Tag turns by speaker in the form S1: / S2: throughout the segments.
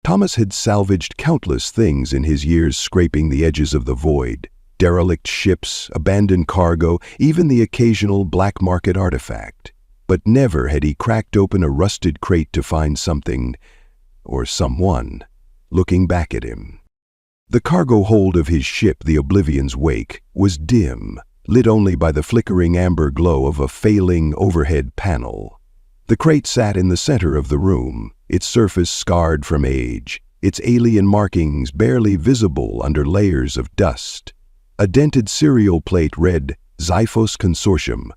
S1: Thomas had salvaged countless things in his years scraping the edges of the void. Derelict ships, abandoned cargo, even the occasional black market artifact. But never had he cracked open a rusted crate to find something, or someone, looking back at him. The cargo hold of his ship, the Oblivion's Wake, was dim, lit only by the flickering amber glow of a failing overhead panel. The crate sat in the center of the room, its surface scarred from age, its alien markings barely visible under layers of dust. A dented serial plate read, Xiphos Consortium,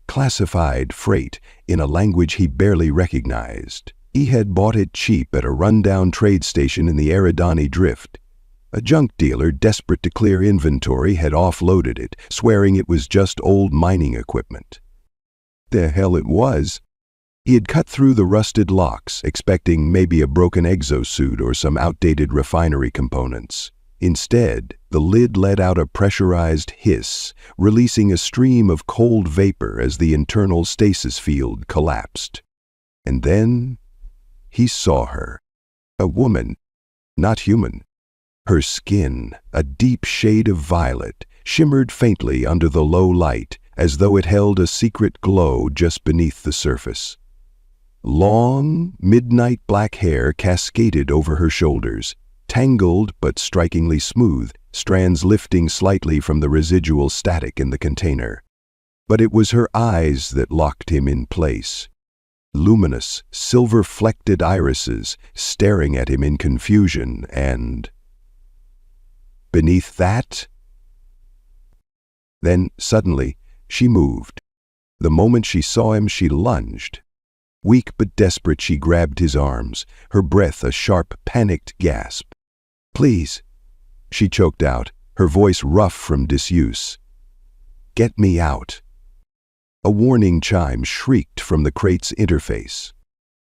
S1: classified freight in a language he barely recognized. He had bought it cheap at a rundown trade station in the Eridani Drift. A junk dealer desperate to clear inventory had offloaded it, swearing it was just old mining equipment. The hell it was. He had cut through the rusted locks, expecting maybe a broken exosuit or some outdated refinery components. Instead, the lid let out a pressurized hiss, releasing a stream of cold vapor as the internal stasis field collapsed. And then he saw her. A woman, not human. Her skin, a deep shade of violet, shimmered faintly under the low light, as though it held a secret glow just beneath the surface. Long, midnight black hair cascaded over her shoulders, tangled but strikingly smooth, strands lifting slightly from the residual static in the container. But it was her eyes that locked him in place. Luminous, silver-flected irises staring at him in confusion, and beneath that, then suddenly she moved. The moment she saw him, she lunged. Weak but desperate, she grabbed his arms, her breath a sharp, panicked gasp. "Please," she choked out, her voice rough from disuse. "Get me out." A warning chime shrieked from the crate's interface.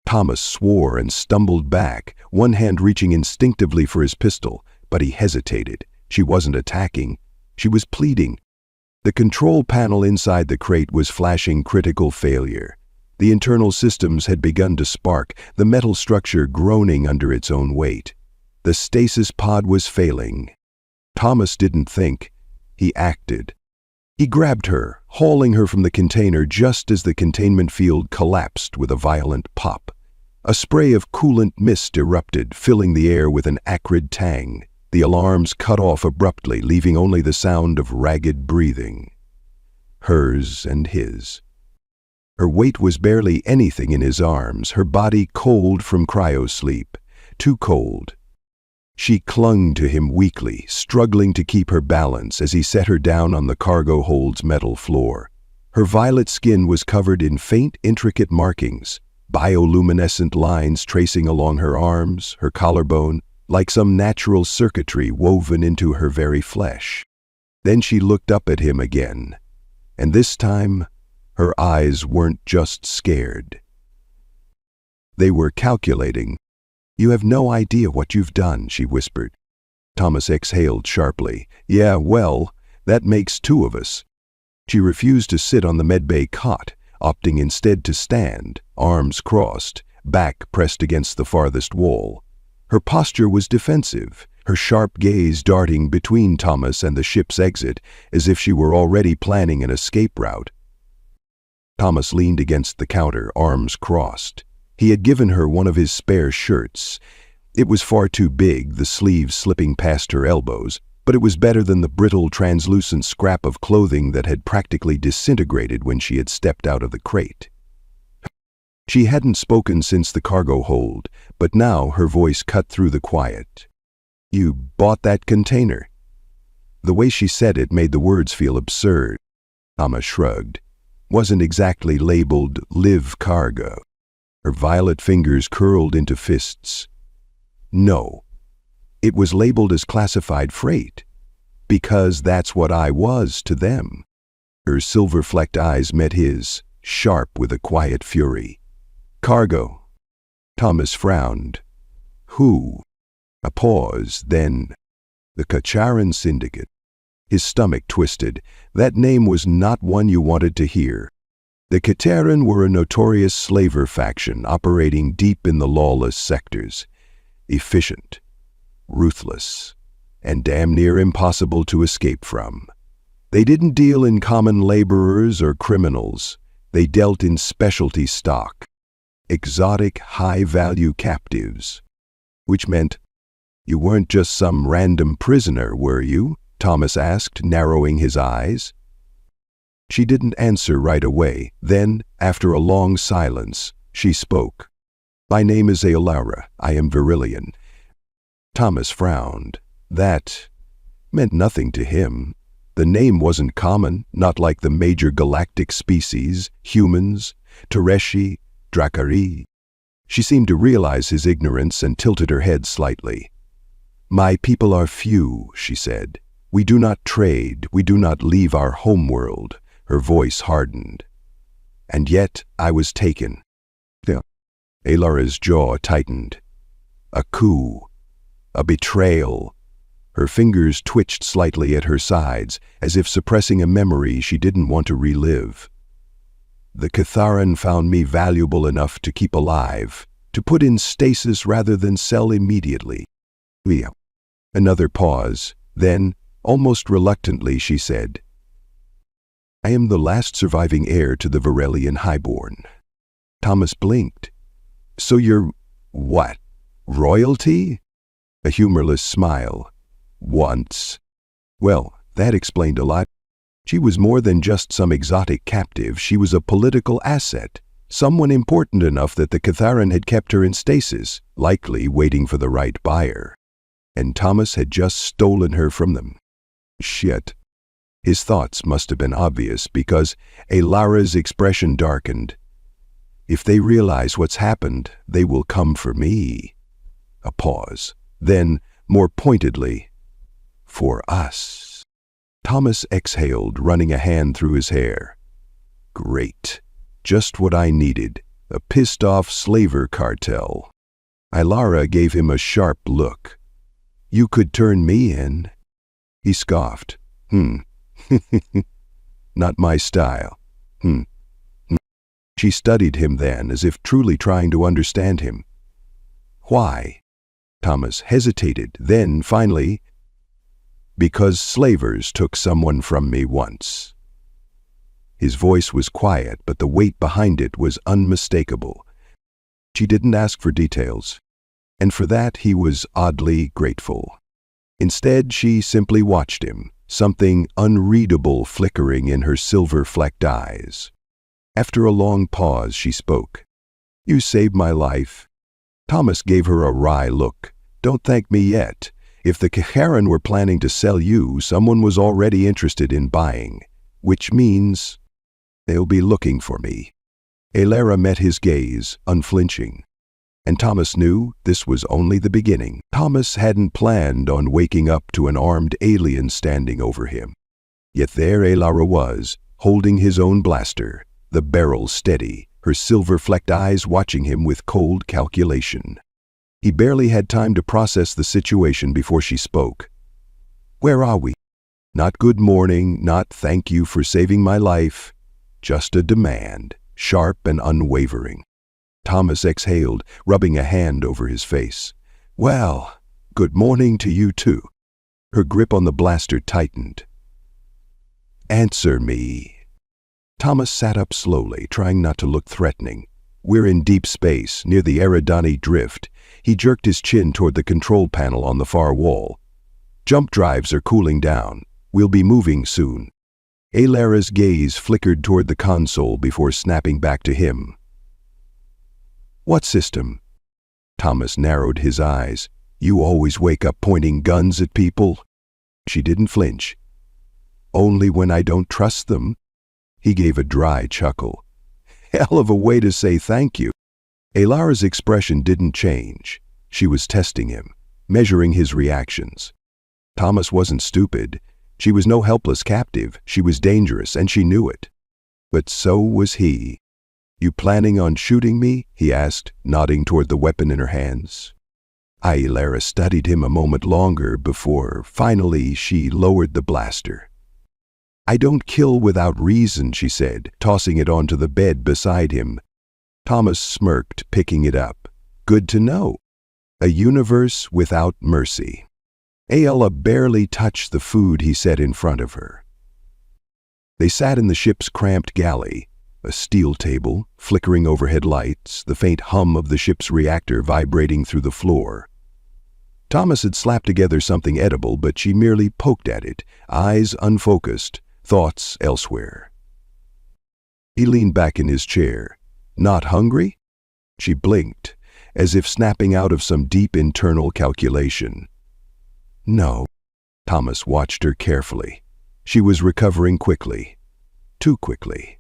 S1: Thomas swore and stumbled back, one hand reaching instinctively for his pistol, but he hesitated. She wasn't attacking. She was pleading. The control panel inside the crate was flashing critical failure. The internal systems had begun to spark, the metal structure groaning under its own weight. The stasis pod was failing. Thomas didn't think. He acted. He grabbed her, hauling her from the container just as the containment field collapsed with a violent pop. A spray of coolant mist erupted, filling the air with an acrid tang. The alarms cut off abruptly, leaving only the sound of ragged breathing. Hers and his. Her weight was barely anything in his arms, her body cold from cryosleep. Too cold. She clung to him weakly, struggling to keep her balance as he set her down on the cargo hold's metal floor. Her violet skin was covered in faint, intricate markings, bioluminescent lines tracing along her arms, her collarbone, like some natural circuitry woven into her very flesh. Then she looked up at him again, and this time, her eyes weren't just scared. They were calculating. "You have no idea what you've done," she whispered. Thomas exhaled sharply. "Yeah, well, that makes two of us." She refused to sit on the medbay cot, opting instead to stand, arms crossed, back pressed against the farthest wall. Her posture was defensive, her sharp gaze darting between Thomas and the ship's exit, as if she were already planning an escape route. Thomas leaned against the counter, arms crossed. He had given her one of his spare shirts. It was far too big, the sleeves slipping past her elbows, but it was better than the brittle, translucent scrap of clothing that had practically disintegrated when she had stepped out of the crate. She hadn't spoken since the cargo hold, but now her voice cut through the quiet. "You bought that container?" The way she said it made the words feel absurd. Thomas shrugged. Wasn't exactly labeled live cargo. Her violet fingers curled into fists. "No. It was labeled as classified freight. Because that's what I was to them." Her silver-flecked eyes met his, sharp with a quiet fury. "Cargo." Thomas frowned. "Who?" A pause, then, "The Kacharan Syndicate." His stomach twisted. That name was not one you wanted to hear. The Kacharan were a notorious slaver faction operating deep in the lawless sectors. efficient, ruthless, and damn near impossible to escape from. They didn't deal in common laborers or criminals. They dealt in specialty stock, exotic, high-value captives. Which meant, "You weren't just some random prisoner, were you?" Thomas asked, narrowing his eyes. She didn't answer right away. Then, after a long silence, she spoke. "My name is Alara. I am Virillian." Thomas frowned. That meant nothing to him. The name wasn't common, not like the major galactic species, humans, Tereshi, Drakari. She seemed to realize his ignorance and tilted her head slightly. "My people are few," she said. "We do not trade, we do not leave our homeworld." Her voice hardened. "And yet I was taken." Alara's jaw tightened. "A coup. A betrayal." Her fingers twitched slightly at her sides, as if suppressing a memory she didn't want to relive. "The Catharan found me valuable enough to keep alive, to put in stasis rather than sell immediately." Another pause. Then, almost reluctantly, she said, "I am the last surviving heir to the Varelian highborn." Thomas blinked. "So you're, what, royalty?" A humorless smile. "Once." Well, that explained a lot. She was more than just some exotic captive. She was a political asset, someone important enough that the Catharan had kept her in stasis, likely waiting for the right buyer. And Thomas had just stolen her from them. Shit. His thoughts must have been obvious, because Alara's expression darkened. "If they realize what's happened, they will come for me." A pause. Then, more pointedly, "For us." Thomas exhaled, running a hand through his hair. "Great. Just what I needed. A pissed-off slaver cartel." Alara gave him a sharp look. "You could turn me in." He scoffed. "Not my style." She studied him then, as if truly trying to understand him. "Why?" Thomas hesitated, then, finally, "Because slavers took someone from me once." His voice was quiet, but the weight behind it was unmistakable. She didn't ask for details, and for that he was oddly grateful. Instead, she simply watched him, something unreadable flickering in her silver-flecked eyes. After a long pause, she spoke. "You saved my life." Thomas gave her a wry look. "Don't thank me yet. If the Catharan were planning to sell you, someone was already interested in buying, which means they'll be looking for me." Alara met his gaze, unflinching. And Thomas knew this was only the beginning. Thomas hadn't planned on waking up to an armed alien standing over him. Yet there Alara was, holding his own blaster, the barrel steady, her silver-flecked eyes watching him with cold calculation. He barely had time to process the situation before she spoke. "Where are we?" Not "good morning," not "thank you for saving my life." Just a demand, sharp and unwavering. Thomas exhaled, rubbing a hand over his face. "Well, good morning to you too." Her grip on the blaster tightened. "Answer me." Thomas sat up slowly, trying not to look threatening. "We're in deep space, near the Eridani drift." He jerked his chin toward the control panel on the far wall. "Jump drives are cooling down. We'll be moving soon." Alara's gaze flickered toward the console before snapping back to him. "What system?" Thomas narrowed his eyes. "You always wake up pointing guns at people?" She didn't flinch. "Only when I don't trust them." He gave a dry chuckle. "Hell of a way to say thank you." Alara's expression didn't change. She was testing him, measuring his reactions. Thomas wasn't stupid. She was no helpless captive. She was dangerous, and she knew it. But so was he. "You planning on shooting me?" he asked, nodding toward the weapon in her hands. Alara studied him a moment longer before, finally, she lowered the blaster. "I don't kill without reason," she said, tossing it onto the bed beside him. Thomas smirked, picking it up. "Good to know." A universe without mercy. Ayala barely touched the food he set in front of her. They sat in the ship's cramped galley, a steel table, flickering overhead lights, the faint hum of the ship's reactor vibrating through the floor. Thomas had slapped together something edible, but she merely poked at it, eyes unfocused, thoughts elsewhere. He leaned back in his chair. Not hungry? She blinked, as if snapping out of some deep internal calculation. No. Thomas watched her carefully. She was recovering quickly. Too quickly.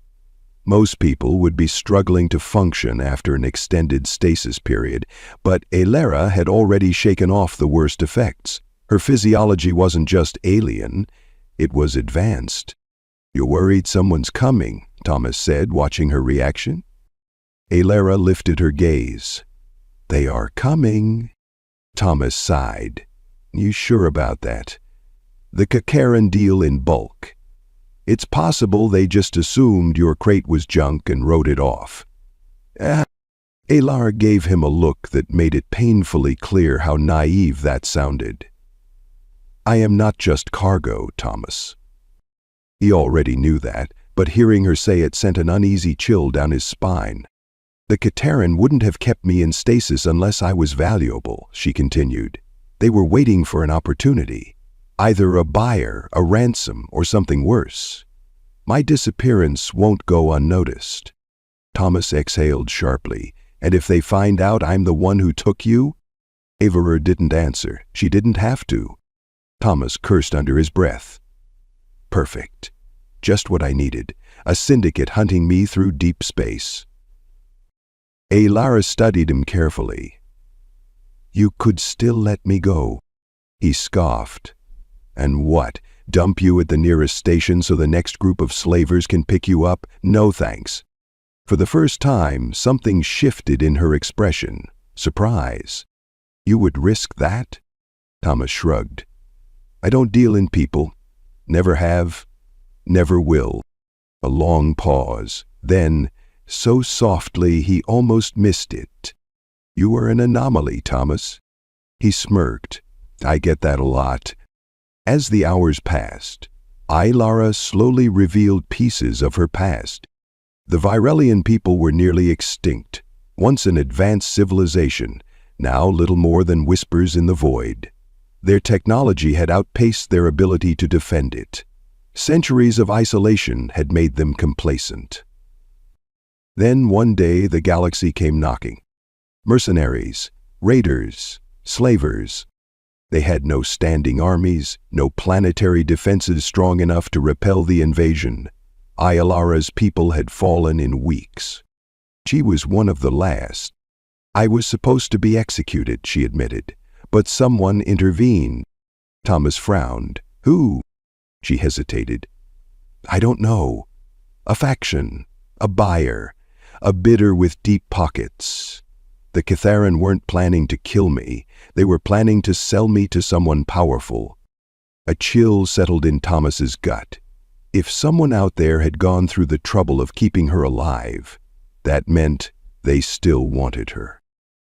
S1: Most people would be struggling to function after an extended stasis period, but Alara had already shaken off the worst effects. Her physiology wasn't just alien, it was advanced. "You're worried someone's coming," Thomas said, watching her reaction. Alara lifted her gaze. "They are coming." Thomas sighed. "You sure about that? The Kakaran deal in bulk. It's possible they just assumed your crate was junk and wrote it off." Alara gave him a look that made it painfully clear how naive that sounded. "I am not just cargo, Thomas." He already knew that, but hearing her say it sent an uneasy chill down his spine. "The Kataran wouldn't have kept me in stasis unless I was valuable," she continued. "They were waiting for an opportunity. Either a buyer, a ransom, or something worse. My disappearance won't go unnoticed." Thomas exhaled sharply. "And if they find out I'm the one who took you?" Avera didn't answer. She didn't have to. Thomas cursed under his breath. Perfect. Just what I needed. A syndicate hunting me through deep space. Alara studied him carefully. "You could still let me go." He scoffed. "And what, dump you at the nearest station so the next group of slavers can pick you up? No thanks." For the first time, something shifted in her expression. Surprise. "You would risk that?" Thomas shrugged. "I don't deal in people. Never have. Never will." A long pause. Then, so softly he almost missed it. "You are an anomaly, Thomas." He smirked. "I get that a lot." As the hours passed, Alara slowly revealed pieces of her past. The Virelian people were nearly extinct, once an advanced civilization, now little more than whispers in the void. Their technology had outpaced their ability to defend it. Centuries of isolation had made them complacent. Then one day the galaxy came knocking. Mercenaries, raiders, slavers. They had no standing armies, no planetary defenses strong enough to repel the invasion. Ayalara's people had fallen in weeks. She was one of the last. "I was supposed to be executed," she admitted, "but someone intervened." Thomas frowned. "Who?" She hesitated. "I don't know. A faction, a buyer, a bidder with deep pockets. The Catharan weren't planning to kill me. They were planning to sell me to someone powerful." A chill settled in Thomas's gut. If someone out there had gone through the trouble of keeping her alive, that meant they still wanted her.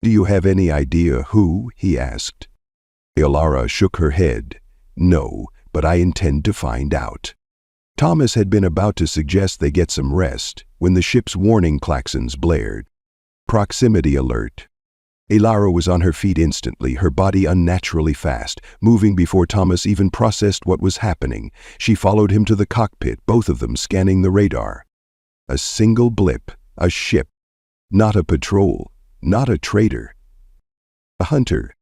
S1: "Do you have any idea who?" he asked. Alara shook her head. "No, but I intend to find out." Thomas had been about to suggest they get some rest when the ship's warning klaxons blared. Proximity alert. Alara was on her feet instantly, her body unnaturally fast, moving before Thomas even processed what was happening. She followed him to the cockpit, both of them scanning the radar. A single blip, a ship. Not a patrol, not a trader. A hunter.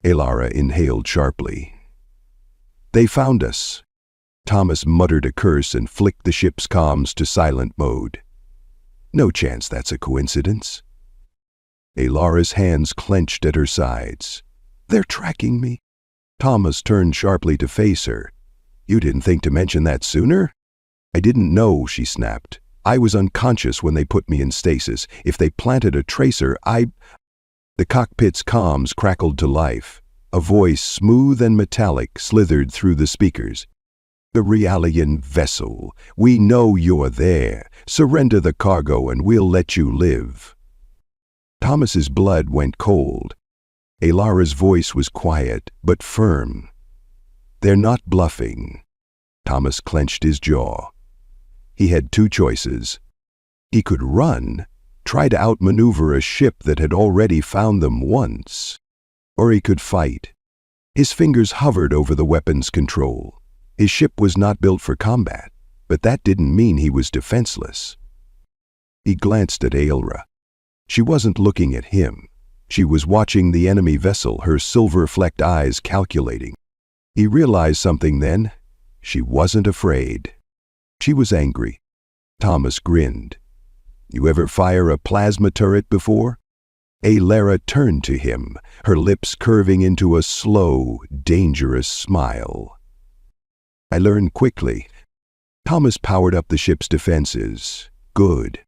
S1: Alara inhaled sharply. "They found us." Thomas muttered a curse and flicked the ship's comms to silent mode. "No chance that's a coincidence." Alara's hands clenched at her sides. "They're tracking me." Thomas turned sharply to face her. "You didn't think to mention that sooner?" "I didn't know," she snapped. "I was unconscious when they put me in stasis. If they planted a tracer, The cockpit's comms crackled to life. A voice, smooth and metallic, slithered through the speakers. "The Realian vessel. We know you're there. Surrender the cargo and we'll let you live." Thomas's blood went cold. Alara's voice was quiet but firm. "They're not bluffing." Thomas clenched his jaw. He had two choices. He could run, try to outmaneuver a ship that had already found them once, or he could fight. His fingers hovered over the weapon's control. His ship was not built for combat, but that didn't mean he was defenseless. He glanced at Alara. She wasn't looking at him. She was watching the enemy vessel, her silver-flecked eyes calculating. He realized something then. She wasn't afraid. She was angry. Thomas grinned. "You ever fire a plasma turret before?" Alara turned to him, her lips curving into a slow, dangerous smile. "I learned quickly." Thomas powered up the ship's defenses. Good.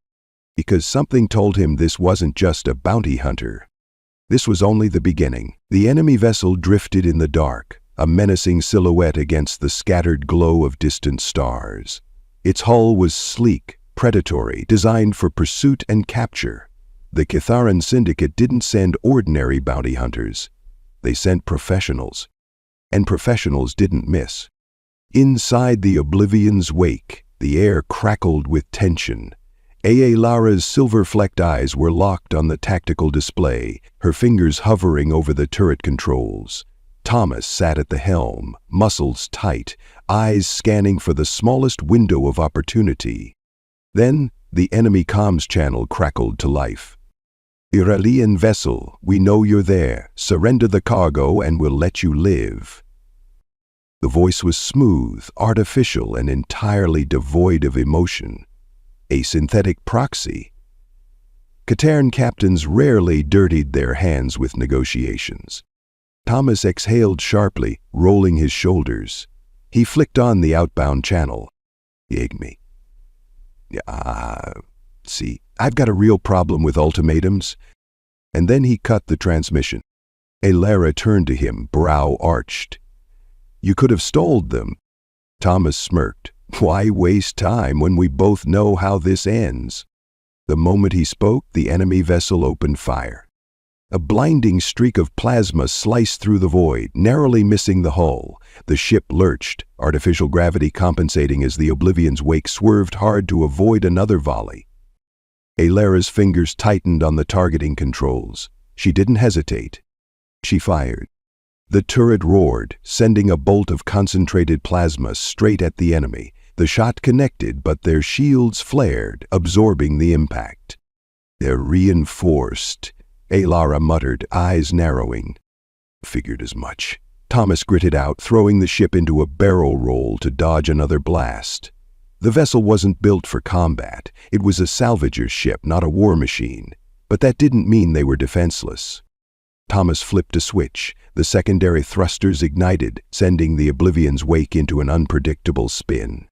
S1: Because something told him this wasn't just a bounty hunter. This was only the beginning. The enemy vessel drifted in the dark, a menacing silhouette against the scattered glow of distant stars. Its hull was sleek, predatory, designed for pursuit and capture. The Kitharan Syndicate didn't send ordinary bounty hunters. They sent professionals. And professionals didn't miss. Inside the Oblivion's wake, the air crackled with tension. Alara's silver-flecked eyes were locked on the tactical display, her fingers hovering over the turret controls. Thomas sat at the helm, muscles tight, eyes scanning for the smallest window of opportunity. Then, the enemy comms channel crackled to life. "Iralian vessel, we know you're there. Surrender the cargo and we'll let you live." The voice was smooth, artificial, and entirely devoid of emotion. A synthetic proxy. Katarn captains rarely dirtied their hands with negotiations. Thomas exhaled sharply, rolling his shoulders. He flicked on the outbound channel. "Yegmi. See, I've got a real problem with ultimatums." And then he cut the transmission. Alara turned to him, brow arched. "You could have stoled them." Thomas smirked. "Why waste time when we both know how this ends?" The moment he spoke, the enemy vessel opened fire. A blinding streak of plasma sliced through the void, narrowly missing the hull. The ship lurched, artificial gravity compensating as the Oblivion's wake swerved hard to avoid another volley. Alara's fingers tightened on the targeting controls. She didn't hesitate. She fired. The turret roared, sending a bolt of concentrated plasma straight at the enemy. The shot connected, but their shields flared, absorbing the impact. "They're reinforced," Alara muttered, eyes narrowing. "Figured as much." Thomas gritted out, throwing the ship into a barrel roll to dodge another blast. The vessel wasn't built for combat. It was a salvager's ship, not a war machine. But that didn't mean they were defenseless. Thomas flipped a switch. The secondary thrusters ignited, sending the Oblivion's wake into an unpredictable spin.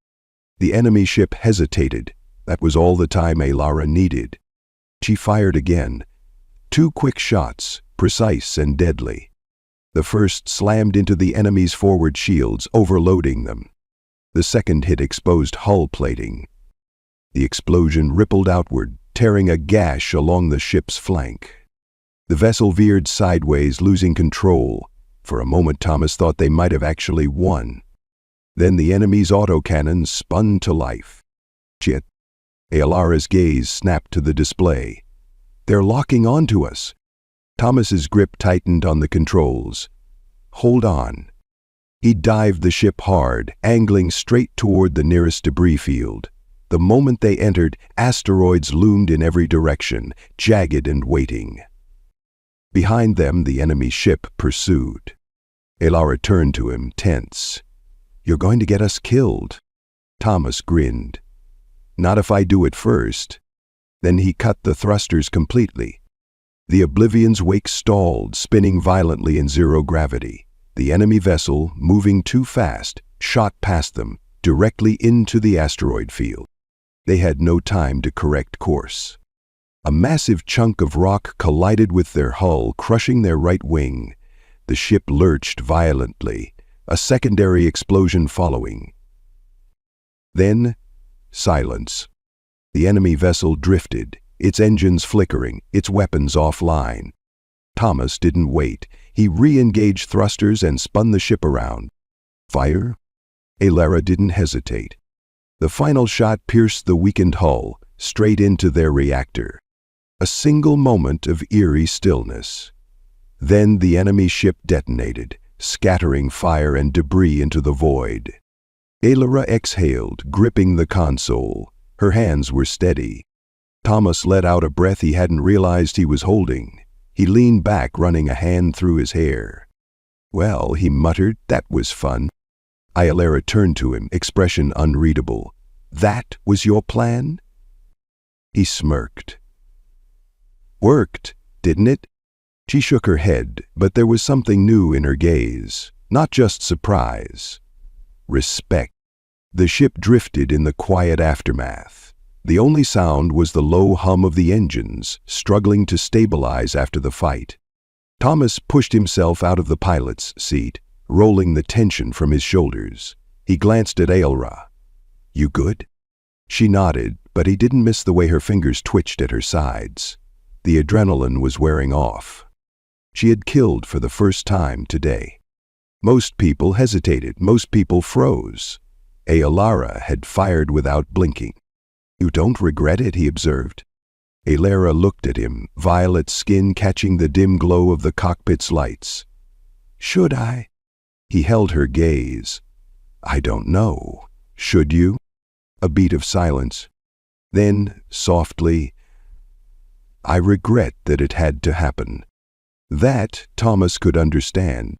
S1: The enemy ship hesitated. That was all the time Alara needed. She fired again. 2 quick shots, precise and deadly. The first slammed into the enemy's forward shields, overloading them. The second hit exposed hull plating. The explosion rippled outward, tearing a gash along the ship's flank. The vessel veered sideways, losing control. For a moment, Thomas thought they might have actually won. Then the enemy's autocannons spun to life. "Shit." Alara's gaze snapped to the display. "They're locking onto us." Thomas's grip tightened on the controls. "Hold on." He dived the ship hard, angling straight toward the nearest debris field. The moment they entered, asteroids loomed in every direction, jagged and waiting. Behind them, the enemy ship pursued. Alara turned to him, tense. "You're going to get us killed." Thomas grinned. "Not if I do it first." Then he cut the thrusters completely. The Oblivion's wake stalled, spinning violently in zero gravity. The enemy vessel, moving too fast, shot past them, directly into the asteroid field. They had no time to correct course. A massive chunk of rock collided with their hull, crushing their right wing. The ship lurched violently, a secondary explosion following. Then, silence. The enemy vessel drifted, its engines flickering, its weapons offline. Thomas didn't wait. He re-engaged thrusters and spun the ship around. Fire? Alara didn't hesitate. The final shot pierced the weakened hull, straight into their reactor. A single moment of eerie stillness. Then the enemy ship detonated, scattering fire and debris into the void. Alara exhaled, gripping the console. Her hands were steady. Thomas let out a breath he hadn't realized he was holding. He leaned back, running a hand through his hair. "Well," he muttered, "that was fun." Alara turned to him, expression unreadable. "That was your plan?" He smirked. "Worked, didn't it?" She shook her head, but there was something new in her gaze. Not just surprise. Respect. The ship drifted in the quiet aftermath. The only sound was the low hum of the engines, struggling to stabilize after the fight. Thomas pushed himself out of the pilot's seat, rolling the tension from his shoulders. He glanced at Alara. "You good?" She nodded, but he didn't miss the way her fingers twitched at her sides. The adrenaline was wearing off. She had killed for the first time today. Most people hesitated, most people froze. Alara had fired without blinking. "You don't regret it," he observed. Alara looked at him, violet skin catching the dim glow of the cockpit's lights. "Should I?" He held her gaze. "I don't know. Should you?" A beat of silence. Then, softly, "I regret that it had to happen." That Thomas could understand.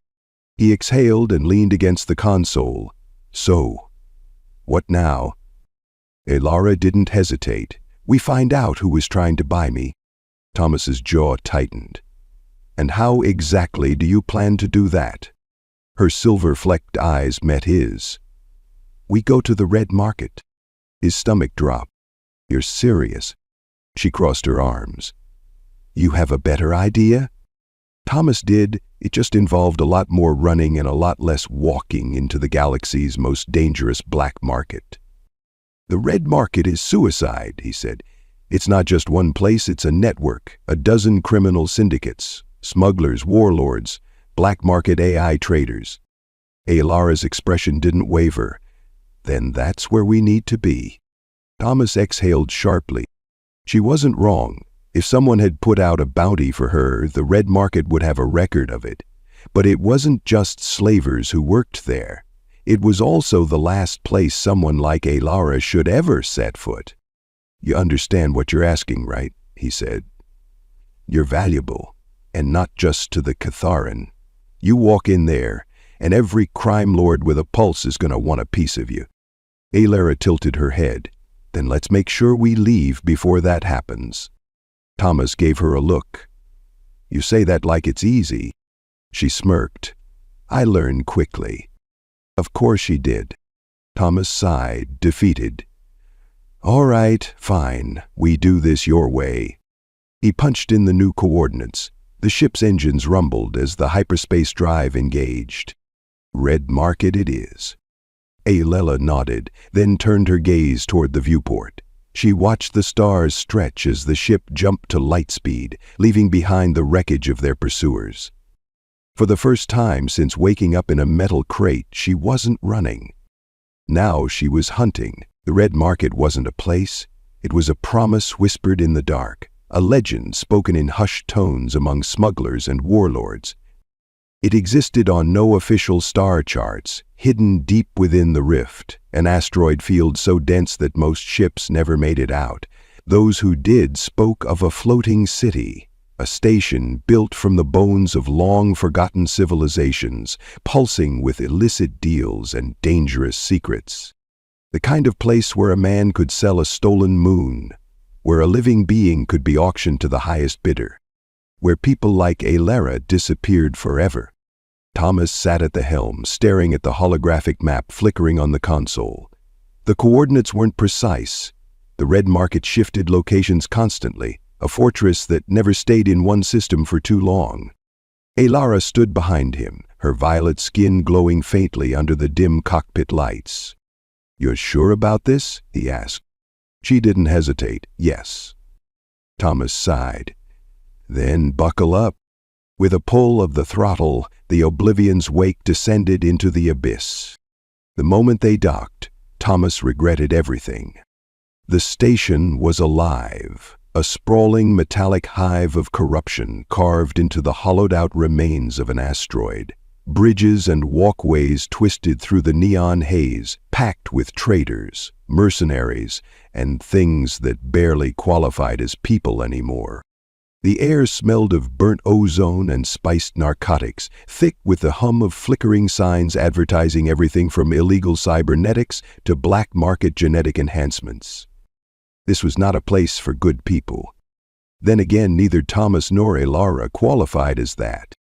S1: He exhaled and leaned against the console. "So, what now?" Alara didn't hesitate. "We find out who was trying to buy me." Thomas's jaw tightened. "And how exactly do you plan to do that?" Her silver-flecked eyes met his. "We go to the red market." His stomach dropped. "You're serious?" She crossed her arms. "You have a better idea?" Thomas did. It just involved a lot more running and a lot less walking into the galaxy's most dangerous black market. "The red market is suicide," he said. "It's not just one place, it's a network, a dozen criminal syndicates, smugglers, warlords, black market AI traders." Alara's expression didn't waver. "Then that's where we need to be." Thomas exhaled sharply. She wasn't wrong. If someone had put out a bounty for her, the red market would have a record of it. But it wasn't just slavers who worked there. It was also the last place someone like Alara should ever set foot. "You understand what you're asking, right?" he said. "You're valuable, and not just to the Catharan. You walk in there, and every crime lord with a pulse is going to want a piece of you." Alara tilted her head. "Then let's make sure we leave before that happens." Thomas gave her a look. "You say that like it's easy." She smirked. "I learn quickly." Of course she did. Thomas sighed, defeated. "All right, fine. We do this your way." He punched in the new coordinates. The ship's engines rumbled as the hyperspace drive engaged. "Red market it is." Alara nodded, then turned her gaze toward the viewport. She watched the stars stretch as the ship jumped to light speed, leaving behind the wreckage of their pursuers. For the first time since waking up in a metal crate, she wasn't running. Now she was hunting. The red market wasn't a place. It was a promise whispered in the dark, a legend spoken in hushed tones among smugglers and warlords. It existed on no official star charts, hidden deep within the rift, an asteroid field so dense that most ships never made it out. Those who did spoke of a floating city, a station built from the bones of long-forgotten civilizations, pulsing with illicit deals and dangerous secrets. The kind of place where a man could sell a stolen moon, where a living being could be auctioned to the highest bidder, where people like Alara disappeared forever. Thomas sat at the helm, staring at the holographic map flickering on the console. The coordinates weren't precise. The red market shifted locations constantly, a fortress that never stayed in one system for too long. Alara stood behind him, her violet skin glowing faintly under the dim cockpit lights. "You're sure about this?" he asked. She didn't hesitate. "Yes." Thomas sighed. "Then buckle up." With a pull of the throttle, the Oblivion's wake descended into the abyss. The moment they docked, Thomas regretted everything. The station was alive, a sprawling metallic hive of corruption carved into the hollowed-out remains of an asteroid. Bridges and walkways twisted through the neon haze, packed with traitors, mercenaries, and things that barely qualified as people anymore. The air smelled of burnt ozone and spiced narcotics, thick with the hum of flickering signs advertising everything from illegal cybernetics to black market genetic enhancements. This was not a place for good people. Then again, neither Thomas nor Elara qualified as that.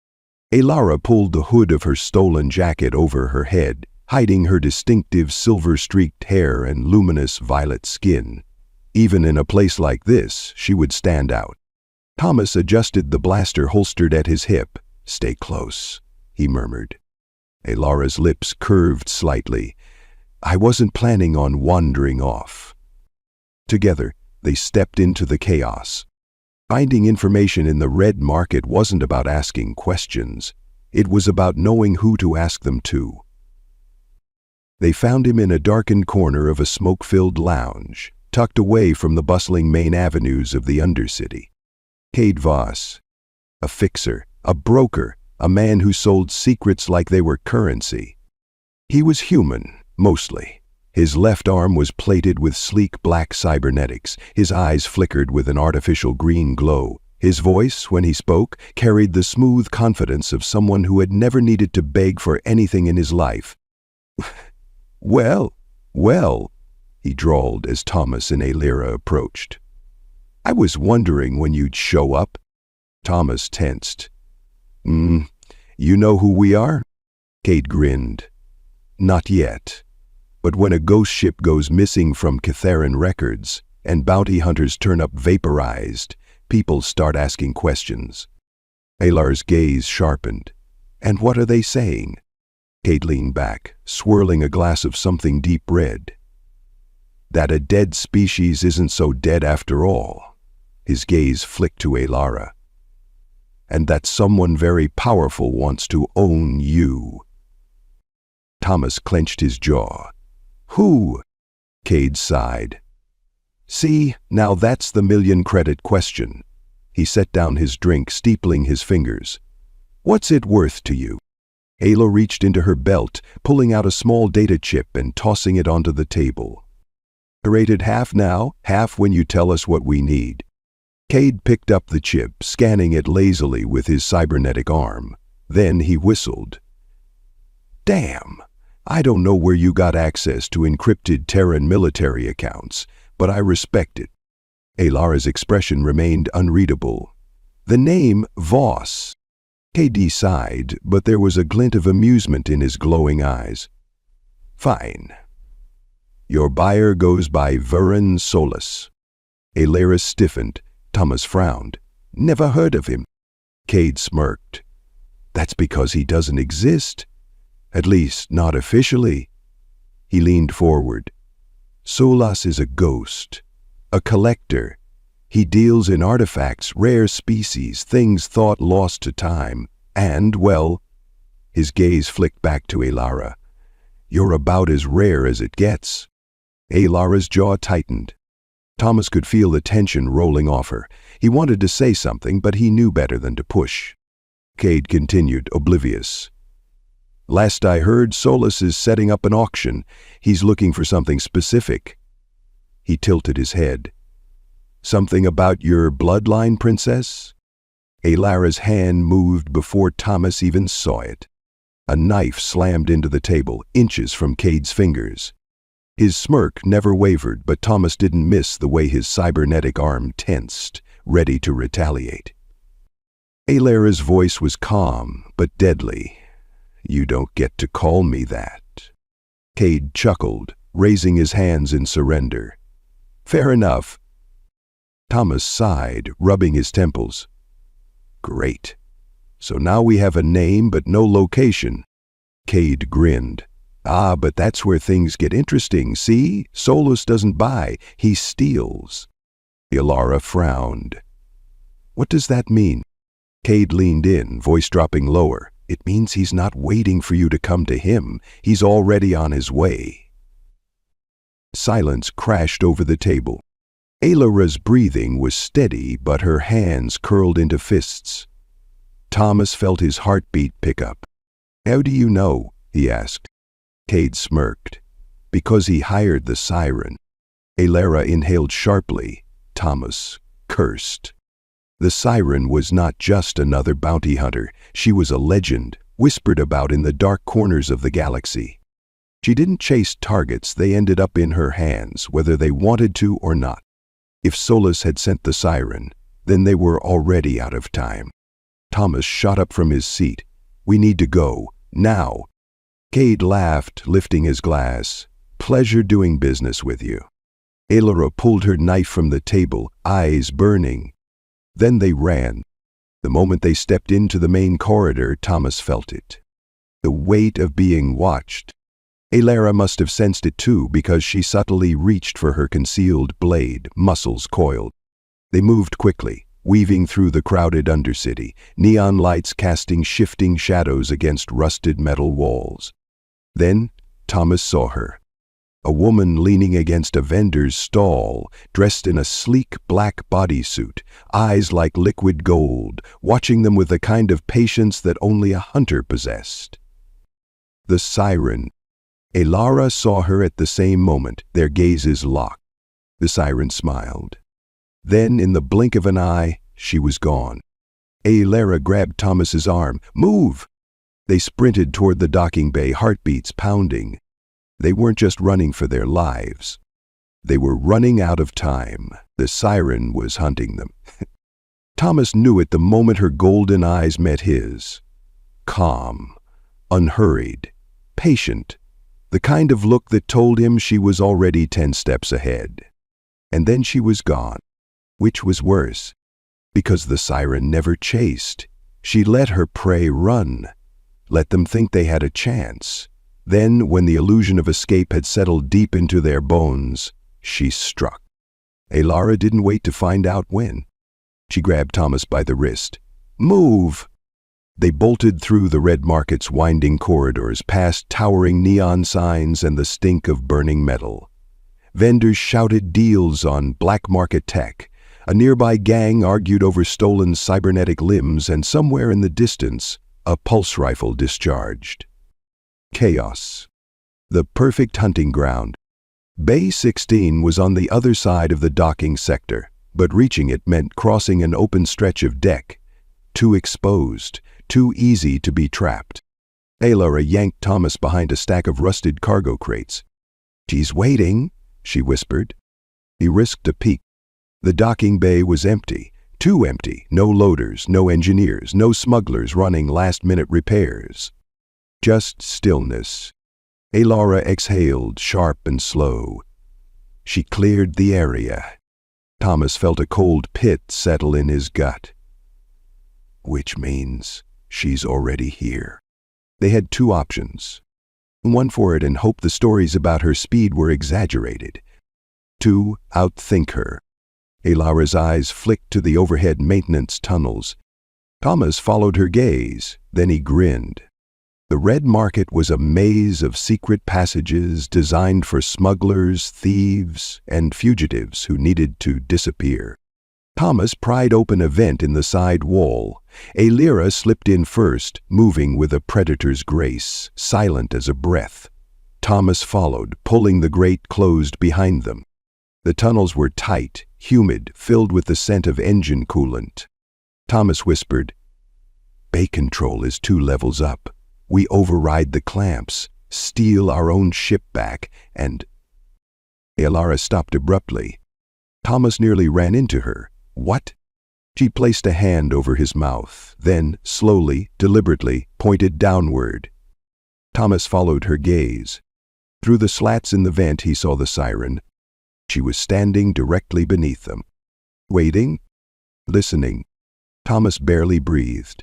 S1: Elara pulled the hood of her stolen jacket over her head, hiding her distinctive silver-streaked hair and luminous violet skin. Even in a place like this, she would stand out. Thomas adjusted the blaster holstered at his hip. "Stay close," he murmured. Elara's lips curved slightly. "I wasn't planning on wandering off." Together, they stepped into the chaos. Finding information in the red market wasn't about asking questions. It was about knowing who to ask them to. They found him in a darkened corner of a smoke-filled lounge, tucked away from the bustling main avenues of the Undercity. Cade Voss, a fixer, a broker, a man who sold secrets like they were currency. He was human, mostly. His left arm was plated with sleek black cybernetics. His eyes flickered with an artificial green glow. His voice, when he spoke, carried the smooth confidence of someone who had never needed to beg for anything in his life. Well, he drawled as Thomas and Elara approached. "I was wondering when you'd show up." Thomas tensed. You know who we are?" Cade grinned. "Not yet. But when a ghost ship goes missing from Catharan records and bounty hunters turn up vaporized, people start asking questions." Elar's gaze sharpened. "And what are they saying?" Cade leaned back, swirling a glass of something deep red. "That a dead species isn't so dead after all." His gaze flicked to Elara. "And that someone very powerful wants to own you." Thomas clenched his jaw. "Who?" Cade sighed. "See, now that's the million-credit question." He set down his drink, steepling his fingers. "What's it worth to you?" Ayla reached into her belt, pulling out a small data chip and tossing it onto the table. "Rated half now, half when you tell us what we need." Cade picked up the chip, scanning it lazily with his cybernetic arm. Then he whistled. "Damn! I don't know where you got access to encrypted Terran military accounts, but I respect it." Elara's expression remained unreadable. "The name Voss." KD sighed, but there was a glint of amusement in his glowing eyes. "Fine. Your buyer goes by Varen Solus." Elara stiffened. Thomas frowned. "Never heard of him." Cade smirked. "That's because he doesn't exist. At least, not officially." He leaned forward. "Solas is a ghost, a collector. He deals in artifacts, rare species, things thought lost to time. And, well," his gaze flicked back to Elara, "you're about as rare as it gets." Elara's jaw tightened. Thomas could feel the tension rolling off her. He wanted to say something, but he knew better than to push. Cade continued, oblivious. "Last I heard, Solus is setting up an auction. He's looking for something specific." He tilted his head. "Something about your bloodline, princess?" Elara's hand moved before Thomas even saw it. A knife slammed into the table, inches from Cade's fingers. His smirk never wavered, but Thomas didn't miss the way his cybernetic arm tensed, ready to retaliate. Elara's voice was calm, but deadly. "You don't get to call me that." Cade chuckled, raising his hands in surrender. "Fair enough." Thomas sighed, rubbing his temples. "Great. So now we have a name but no location." Cade grinned. "Ah, but that's where things get interesting. See? Solus doesn't buy, he steals." Elara frowned. "What does that mean?" Cade leaned in, voice dropping lower. It means he's not waiting for you to come to him. He's already on his way. Silence crashed over the table. Aelara's breathing was steady, but her hands curled into fists. Thomas felt his heartbeat pick up. How do you know? He asked. Cade smirked. Because he hired the siren. Aelara inhaled sharply. Thomas cursed. The siren was not just another bounty hunter. She was a legend, whispered about in the dark corners of the galaxy. She didn't chase targets, they ended up in her hands, whether they wanted to or not. If Solus had sent the siren, then they were already out of time. Thomas shot up from his seat. We need to go, now. Cade laughed, lifting his glass. Pleasure doing business with you. Aelara pulled her knife from the table, eyes burning. Then they ran. The moment they stepped into the main corridor, Thomas felt it. The weight of being watched. Aelara must have sensed it too, because she subtly reached for her concealed blade, muscles coiled. They moved quickly, weaving through the crowded undercity, neon lights casting shifting shadows against rusted metal walls. Then Thomas saw her. A woman leaning against a vendor's stall, dressed in a sleek black bodysuit, eyes like liquid gold, watching them with the kind of patience that only a hunter possessed. The siren. Aelara saw her at the same moment, their gazes locked. The siren smiled. Then, in the blink of an eye, she was gone. Aelara grabbed Thomas's arm. Move! They sprinted toward the docking bay, heartbeats pounding. They weren't just running for their lives. They were running out of time. The siren was hunting them. Thomas knew it the moment her golden eyes met his. Calm, unhurried, patient, the kind of look that told him she was already 10 steps ahead. And then she was gone. Which was worse? Because the siren never chased. She let her prey run, let them think they had a chance. Then, when the illusion of escape had settled deep into their bones, she struck. Aelara didn't wait to find out when. She grabbed Thomas by the wrist. Move! They bolted through the Red Market's winding corridors, past towering neon signs and the stink of burning metal. Vendors shouted deals on black market tech. A nearby gang argued over stolen cybernetic limbs, and somewhere in the distance, a pulse rifle discharged. Chaos. The perfect hunting ground. Bay 16 was on the other side of the docking sector, but reaching it meant crossing an open stretch of deck. Too exposed, too easy to be trapped. Aelara yanked Thomas behind a stack of rusted cargo crates. She's waiting, she whispered. He risked a peek. The docking bay was empty, too empty. No loaders, no engineers, no smugglers running last-minute repairs. Just stillness. Aelara exhaled, sharp and slow. She cleared the area. Thomas felt a cold pit settle in his gut. Which means she's already here. They had two options. One, for it and hope the stories about her speed were exaggerated. Two, outthink her. Aelara's eyes flicked to the overhead maintenance tunnels. Thomas followed her gaze, then he grinned. The Red Market was a maze of secret passages designed for smugglers, thieves, and fugitives who needed to disappear. Thomas pried open a vent in the side wall. Aelara slipped in first, moving with a predator's grace, silent as a breath. Thomas followed, pulling the grate closed behind them. The tunnels were tight, humid, filled with the scent of engine coolant. Thomas whispered, "Bay control is 2 levels up. We override the clamps, steal our own ship back, and—" Aelara stopped abruptly. Thomas nearly ran into her. What? She placed a hand over his mouth, then, slowly, deliberately, pointed downward. Thomas followed her gaze. Through the slats in the vent he saw the siren. She was standing directly beneath them. Waiting, listening. Thomas barely breathed.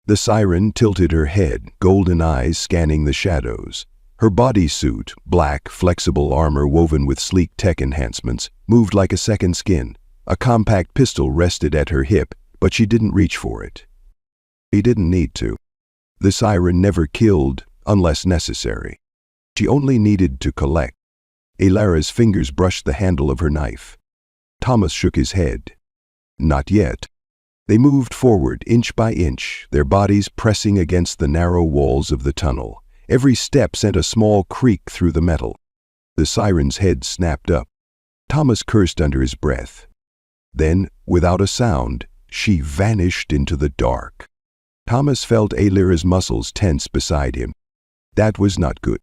S1: The siren tilted her head, golden eyes scanning the shadows. Her bodysuit, black, flexible armor woven with sleek tech enhancements, moved like a second skin. A compact pistol rested at her hip, but she didn't reach for it. He didn't need to. The siren never killed unless necessary. She only needed to collect. Alara's fingers brushed the handle of her knife. Thomas shook his head. Not yet. They moved forward inch by inch, their bodies pressing against the narrow walls of the tunnel. Every step sent a small creak through the metal. The siren's head snapped up. Thomas cursed under his breath. Then, without a sound, she vanished into the dark. Thomas felt Alara's muscles tense beside him. That was not good.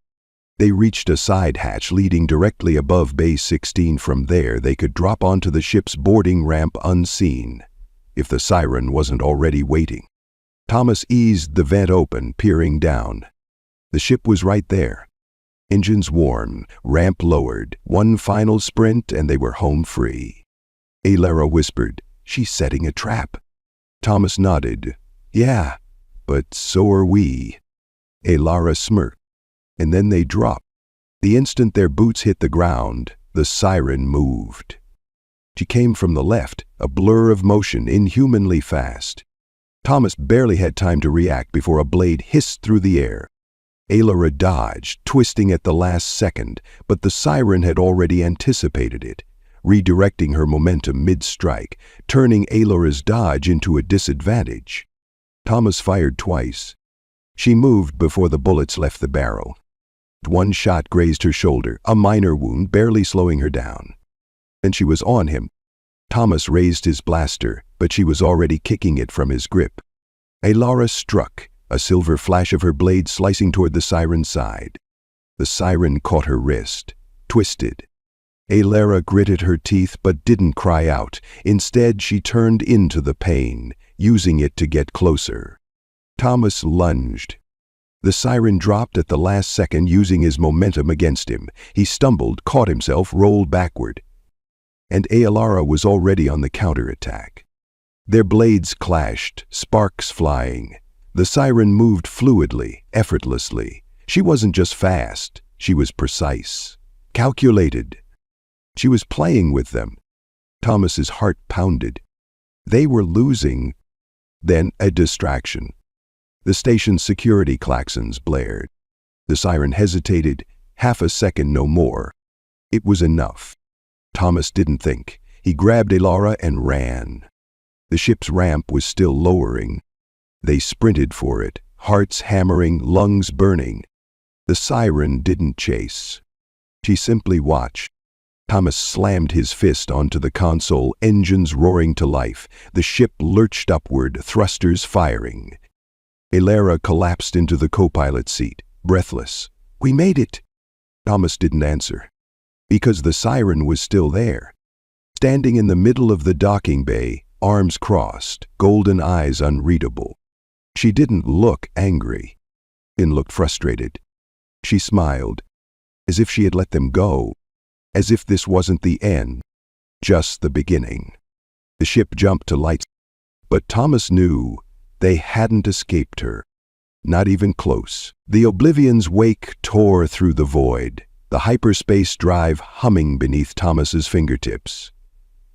S1: They reached a side hatch leading directly above Bay 16. From there, they could drop onto the ship's boarding ramp unseen, if the siren wasn't already waiting. Thomas eased the vent open, peering down. The ship was right there. Engines warm, ramp lowered, one final sprint, and they were home free. Alara whispered, "She's setting a trap." Thomas nodded. "Yeah, but so are we." Alara smirked. And then they dropped. The instant their boots hit the ground, the siren moved. She came from the left, a blur of motion, inhumanly fast. Thomas barely had time to react before a blade hissed through the air. Alara dodged, twisting at the last second, but the siren had already anticipated it, redirecting her momentum mid-strike, turning Alara's dodge into a disadvantage. Thomas fired twice. She moved before the bullets left the barrel. One shot grazed her shoulder, a minor wound barely slowing her down. Then she was on him. Thomas raised his blaster, but she was already kicking it from his grip. Alara struck, a silver flash of her blade slicing toward the siren's side. The siren caught her wrist, twisted. Alara gritted her teeth but didn't cry out. Instead, she turned into the pain, using it to get closer. Thomas lunged. The siren dropped at the last second, using his momentum against him. He stumbled, caught himself, rolled backward. And Alara was already on the counterattack. Their blades clashed, sparks flying. The siren moved fluidly, effortlessly. She wasn't just fast, she was precise, calculated. She was playing with them. Thomas's heart pounded. They were losing. Then a distraction. The station's security klaxons blared. The siren hesitated, half a second, no more. It was enough. Thomas didn't think. He grabbed Alara and ran. The ship's ramp was still lowering. They sprinted for it, hearts hammering, lungs burning. The siren didn't chase. She simply watched. Thomas slammed his fist onto the console, engines roaring to life. The ship lurched upward, thrusters firing. Alara collapsed into the co-pilot seat, breathless. "We made it!" Thomas didn't answer. Because the siren was still there. Standing in the middle of the docking bay, arms crossed, golden eyes unreadable. She didn't look angry. She looked frustrated. She smiled, as if she had let them go, as if this wasn't the end, just the beginning. The ship jumped to lights, but Thomas knew they hadn't escaped her. Not even close. The Oblivion's wake tore through the void, the hyperspace drive humming beneath Thomas's fingertips.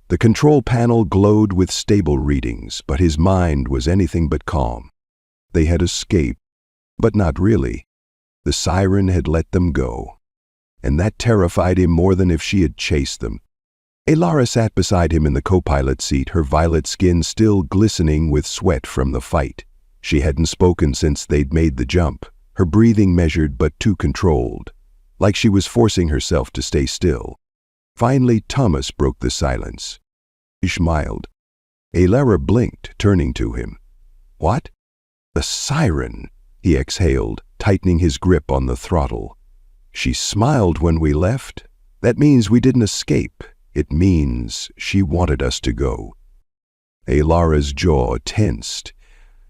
S1: The control panel glowed with stable readings, but his mind was anything but calm. They had escaped, but not really. The siren had let them go, and that terrified him more than if she had chased them. Alara sat beside him in the co-pilot seat, her violet skin still glistening with sweat from the fight. She hadn't spoken since they'd made the jump, her breathing measured but too controlled, like she was forcing herself to stay still. Finally, Thomas broke the silence. He smiled. Alara blinked, turning to him. "What?" "The siren," he exhaled, tightening his grip on the throttle. "She smiled when we left. That means we didn't escape. It means she wanted us to go." Alara's jaw tensed.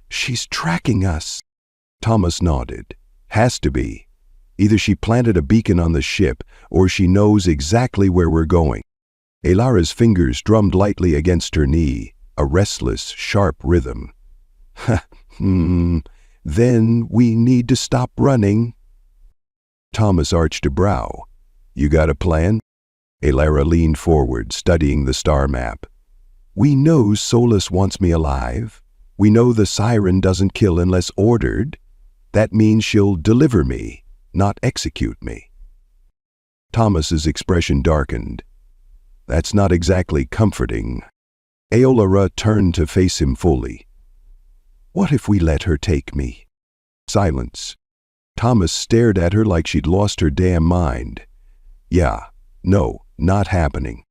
S1: "She's tracking us." Thomas nodded. "Has to be. Either she planted a beacon on the ship, or she knows exactly where we're going." Alara's fingers drummed lightly against her knee, a restless, sharp rhythm. Then we need to stop running." Thomas arched a brow. "You got a plan?" Alara leaned forward, studying the star map. "We know Solus wants me alive. We know the siren doesn't kill unless ordered. That means she'll deliver me, not execute me." Thomas's expression darkened. "That's not exactly comforting." Eolara turned to face him fully. "What if we let her take me?" Silence. Thomas stared at her like she'd lost her damn mind. "Yeah, no, not happening.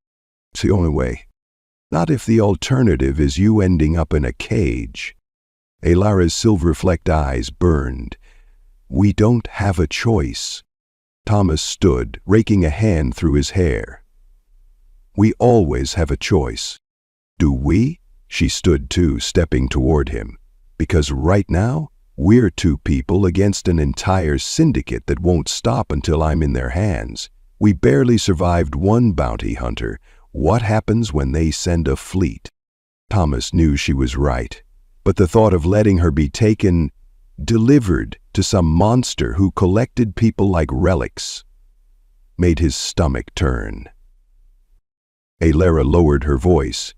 S1: It's the only way. Not if the alternative is you ending up in a cage." Elara's silver-flecked eyes burned. "We don't have a choice." Thomas stood, raking a hand through his hair. "We always have a choice." "Do we?" She stood too, stepping toward him. "Because right now, we're two people against an entire syndicate that won't stop until I'm in their hands. We barely survived one bounty hunter. What happens when they send a fleet?" Thomas knew she was right, but the thought of letting her be taken, delivered to some monster who collected people like relics, made his stomach turn. Elara lowered her voice.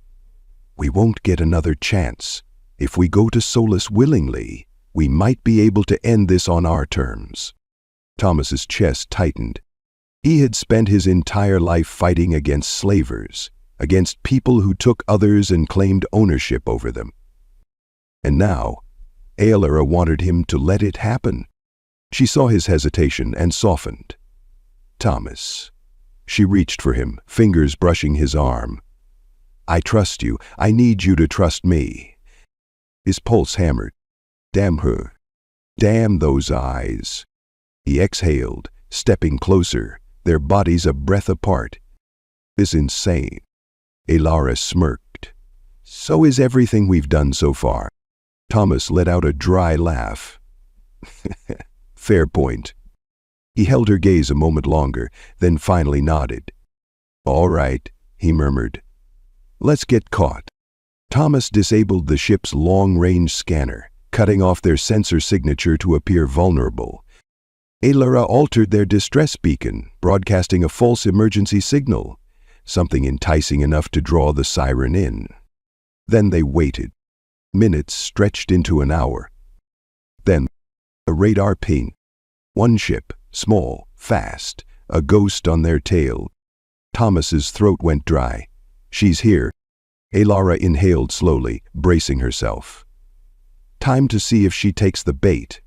S1: "We won't get another chance. If we go to Solus willingly, we might be able to end this on our terms." Thomas's chest tightened. He had spent his entire life fighting against slavers, against people who took others and claimed ownership over them. And now, Eolara wanted him to let it happen. She saw his hesitation and softened. "Thomas." She reached for him, fingers brushing his arm. "I trust you. I need you to trust me." His pulse hammered. Damn her. Damn those eyes. He exhaled, stepping closer, their bodies a breath apart. "This is insane." Elara smirked. "So is everything we've done so far." Thomas let out a dry laugh. "Fair point." He held her gaze a moment longer, then finally nodded. "All right," he murmured. "Let's get caught." Thomas disabled the ship's long-range scanner, cutting off their sensor signature to appear vulnerable. Elara altered their distress beacon, broadcasting a false emergency signal, something enticing enough to draw the siren in. Then they waited. Minutes stretched into an hour. Then, a radar ping. One ship, small, fast, a ghost on their tail. Thomas's throat went dry. "She's here." Elara inhaled slowly, bracing herself. Time to see if she takes the bait.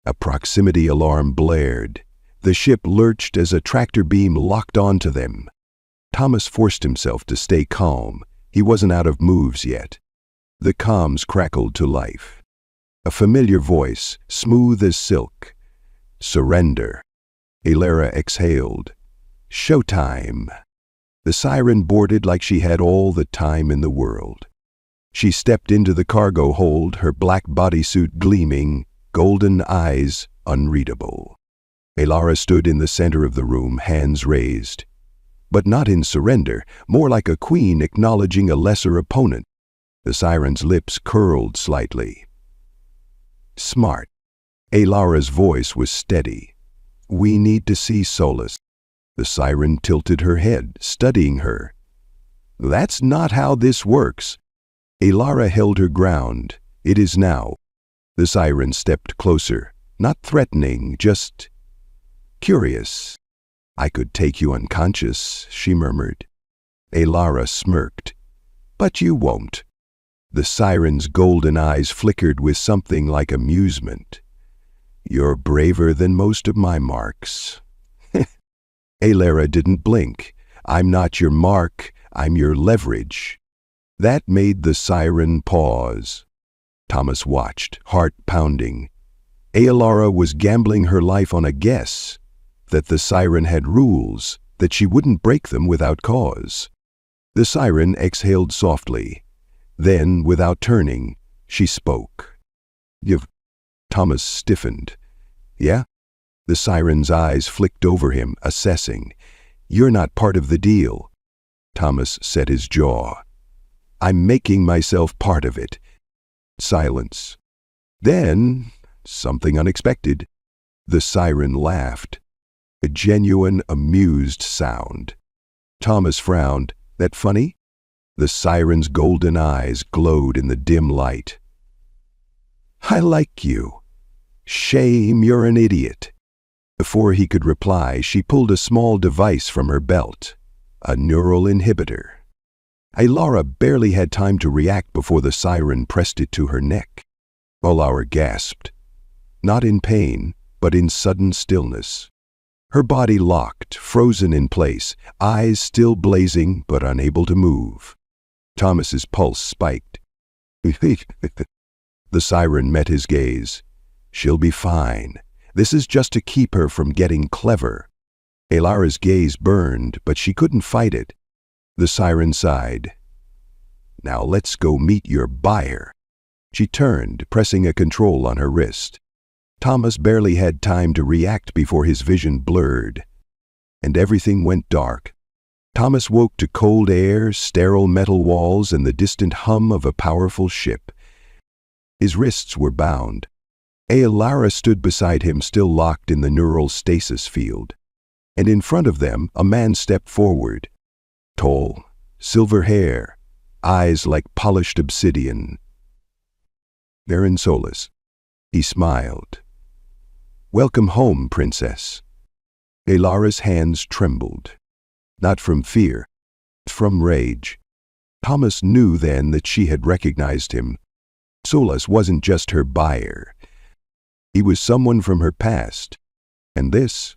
S1: A proximity alarm blared. The ship lurched as a tractor beam locked onto them. Thomas forced himself to stay calm. He wasn't out of moves yet. The comms crackled to life. A familiar voice, smooth as silk. "Surrender." Elara exhaled. "Showtime." The siren boarded like she had all the time in the world. She stepped into the cargo hold, her black bodysuit gleaming, golden eyes unreadable. Elara stood in the center of the room, hands raised. But not in surrender, more like a queen acknowledging a lesser opponent. The siren's lips curled slightly. "Smart." Elara's voice was steady. "We need to see Solus." The siren tilted her head, studying her. "That's not how this works." Elara held her ground. "It is now." The siren stepped closer, not threatening, just curious. "I could take you unconscious," she murmured. Elara smirked. "But you won't." The siren's golden eyes flickered with something like amusement. "You're braver than most of my marks." Elara didn't blink. "I'm not your mark, I'm your leverage." That made the siren pause. Thomas watched, heart pounding. Elara was gambling her life on a guess that the siren had rules, that she wouldn't break them without cause. The siren exhaled softly. Then, without turning, she spoke. "You've..." Thomas stiffened. "Yeah?" The siren's eyes flicked over him, assessing. "You're not part of the deal." Thomas set his jaw. "I'm making myself part of it." Silence. Then, something unexpected. The siren laughed. A genuine, amused sound. Thomas frowned. "That funny?" The siren's golden eyes glowed in the dim light. I like you. Shame, you're an idiot. Before he could reply, she pulled a small device from her belt, a neural inhibitor. Alara barely had time to react before the siren pressed it to her neck. Alara gasped, not in pain, but in sudden stillness. Her body locked, frozen in place, eyes still blazing but unable to move. Thomas's pulse spiked. The siren met his gaze. She'll be fine. This is just to keep her from getting clever. Alara's gaze burned, but she couldn't fight it. The siren sighed. Now let's go meet your buyer. She turned, pressing a control on her wrist. Thomas barely had time to react before his vision blurred, and everything went dark. Thomas woke to cold air, sterile metal walls, and the distant hum of a powerful ship. His wrists were bound. Alara stood beside him, still locked in the neural stasis field. And in front of them, a man stepped forward. Tall, silver hair, eyes like polished obsidian. Baron Solis. He smiled. Welcome home, princess. Alara's hands trembled. Not from fear, from rage. Thomas knew then that she had recognized him. Solis wasn't just her buyer. He was someone from her past. And this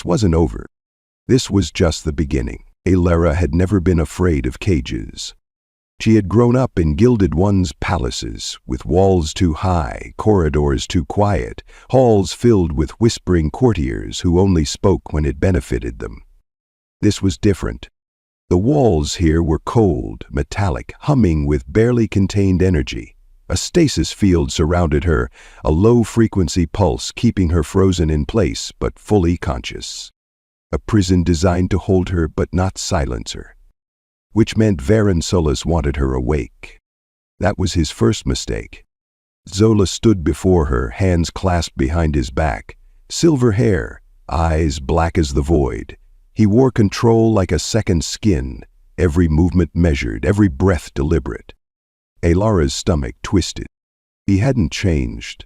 S1: wasn't over. This was just the beginning. Alara had never been afraid of cages. She had grown up in Gilded One's palaces, with walls too high, corridors too quiet, halls filled with whispering courtiers who only spoke when it benefited them. This was different. The walls here were cold, metallic, humming with barely contained energy. A stasis field surrounded her, a low-frequency pulse keeping her frozen in place but fully conscious. A prison designed to hold her but not silence her. Which meant Baron Solis wanted her awake. That was his first mistake. Zola stood before her, hands clasped behind his back. Silver hair, eyes black as the void. He wore control like a second skin, every movement measured, every breath deliberate. Alara's stomach twisted. He hadn't changed.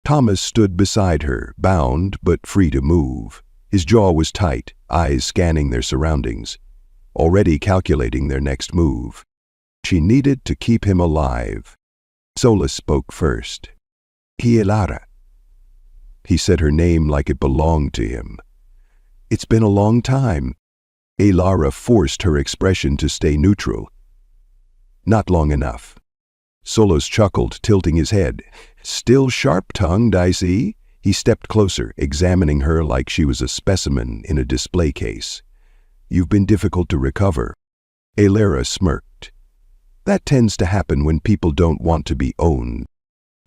S1: Thomas stood beside her, bound but free to move. His jaw was tight, eyes scanning their surroundings, already calculating their next move. She needed to keep him alive. Solis spoke first. Alara. He said her name like it belonged to him. It's been a long time. Alara forced her expression to stay neutral. Not long enough. Solis chuckled, tilting his head. Still sharp-tongued, I see. He stepped closer, examining her like she was a specimen in a display case. You've been difficult to recover. Alara smirked. That tends to happen when people don't want to be owned.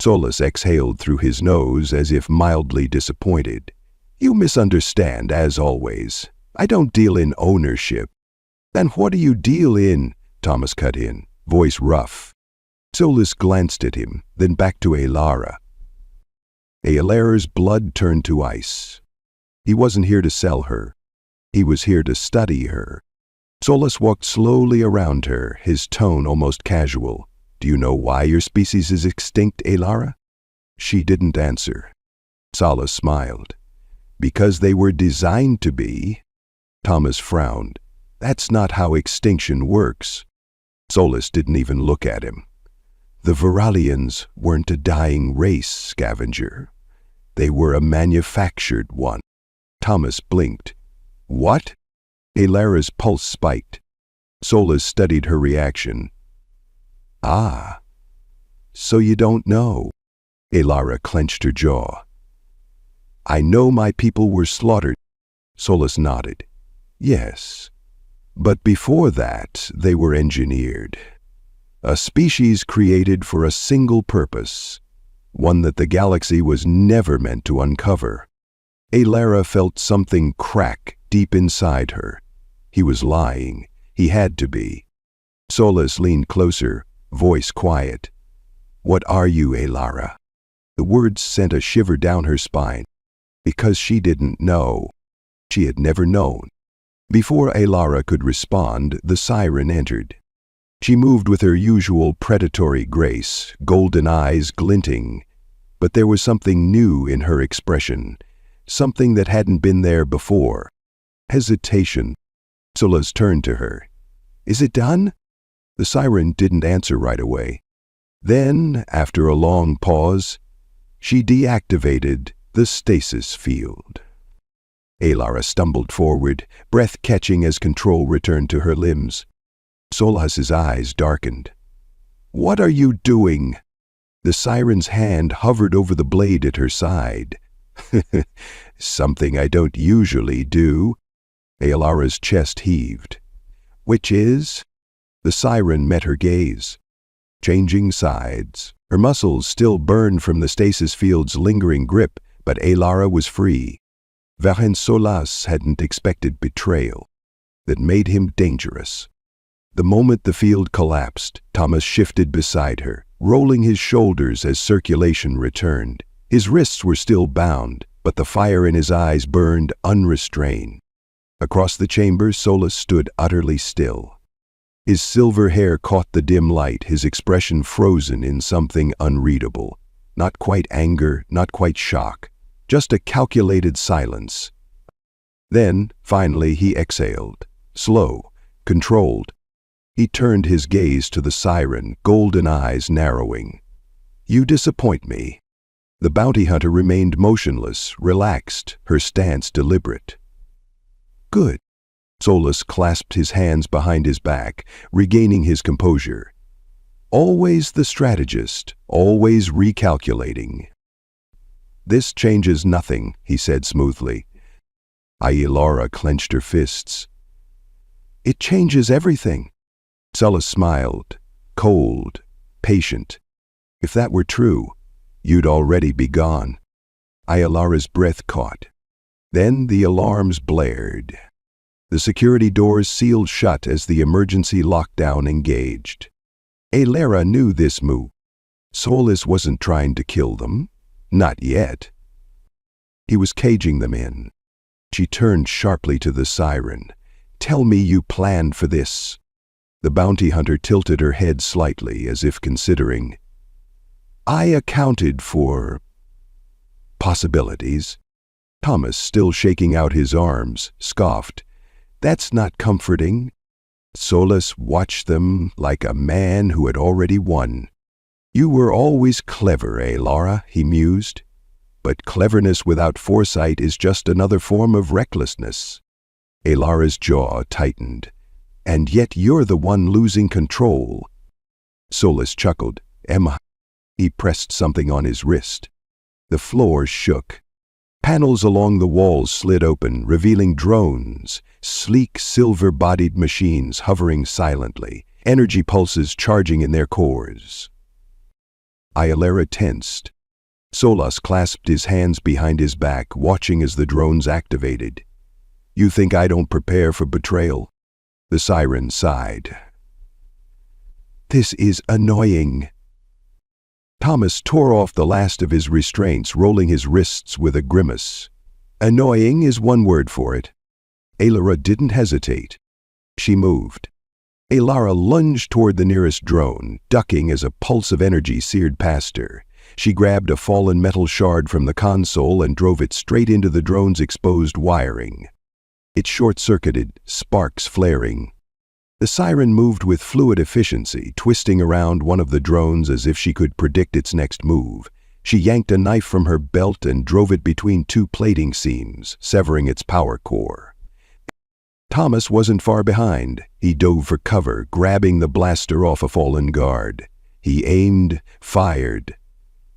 S1: Solis exhaled through his nose as if mildly disappointed. You misunderstand, as always. I don't deal in ownership. Then what do you deal in? Thomas cut in, voice rough. Solis glanced at him, then back to Alara. Alara's blood turned to ice. He wasn't here to sell her. He was here to study her. Solis walked slowly around her, his tone almost casual. Do you know why your species is extinct, Alara? She didn't answer. Solis smiled. Because they were designed to be. Thomas frowned. That's not how extinction works. Solis didn't even look at him. The Viralians weren't a dying race, scavenger. They were a manufactured one. Thomas blinked. What? Alara's pulse spiked. Solis studied her reaction. Ah, so you don't know. Alara clenched her jaw. I know my people were slaughtered. Solis nodded. Yes, but before that they were engineered. A species created for a single purpose, one that the galaxy was never meant to uncover. Alara felt something crack deep inside her. He was lying. He had to be. Solis leaned closer, voice quiet. What are you, Alara? The words sent a shiver down her spine. Because she didn't know. She had never known. Before Alara could respond, the siren entered. She moved with her usual predatory grace, golden eyes glinting, but there was something new in her expression, something that hadn't been there before. Hesitation. Solas turned to her. "Is it done?" The siren didn't answer right away. Then, after a long pause, she deactivated the stasis field. Alara stumbled forward, breath catching as control returned to her limbs. Solas's eyes darkened. "What are you doing?" The siren's hand hovered over the blade at her side. "Something I don't usually do." Alara's chest heaved. "Which is?" The siren met her gaze. Changing sides. Her muscles still burned from the stasis field's lingering grip, but Alara was free. Varin Solas hadn't expected betrayal. That made him dangerous. The moment the field collapsed, Thomas shifted beside her, rolling his shoulders as circulation returned. His wrists were still bound, but the fire in his eyes burned unrestrained. Across the chamber, Solas stood utterly still. His silver hair caught the dim light, his expression frozen in something unreadable. Not quite anger, not quite shock, just a calculated silence. Then, finally, he exhaled. Slow, controlled. He turned his gaze to the siren, golden eyes narrowing. "You disappoint me." The bounty hunter remained motionless, relaxed, her stance deliberate. "Good." Solas clasped his hands behind his back, regaining his composure. "Always the strategist, always recalculating." "This changes nothing," he said smoothly. Alara clenched her fists. "It changes everything." Solas smiled, cold, patient. "If that were true, you'd already be gone." Alara's breath caught. Then the alarms blared. The security doors sealed shut as the emergency lockdown engaged. Alara knew this move. Solas wasn't trying to kill them. Not yet. He was caging them in. She turned sharply to the siren. "Tell me you planned for this." The bounty hunter tilted her head slightly, as if considering. "I accounted for possibilities." Thomas, still shaking out his arms, scoffed. "That's not comforting." Solas watched them like a man who had already won. "You were always clever, Alara," he mused. "But cleverness without foresight is just another form of recklessness." Alara's jaw tightened. "And yet you're the one losing control." Solas chuckled. "Emma." He pressed something on his wrist. The floor shook. Panels along the walls slid open, revealing drones, sleek silver-bodied machines hovering silently, energy pulses charging in their cores. Alara tensed. Solas clasped his hands behind his back, watching as the drones activated. "You think I don't prepare for betrayal?" The siren sighed. "This is annoying." Thomas tore off the last of his restraints, rolling his wrists with a grimace. "Annoying is one word for it." Alara didn't hesitate. She moved. Alara lunged toward the nearest drone, ducking as a pulse of energy seared past her. She grabbed a fallen metal shard from the console and drove it straight into the drone's exposed wiring. It short-circuited, sparks flaring. The siren moved with fluid efficiency, twisting around one of the drones as if she could predict its next move. She yanked a knife from her belt and drove it between two plating seams, severing its power core. Thomas wasn't far behind. He dove for cover, grabbing the blaster off a fallen guard. He aimed, fired.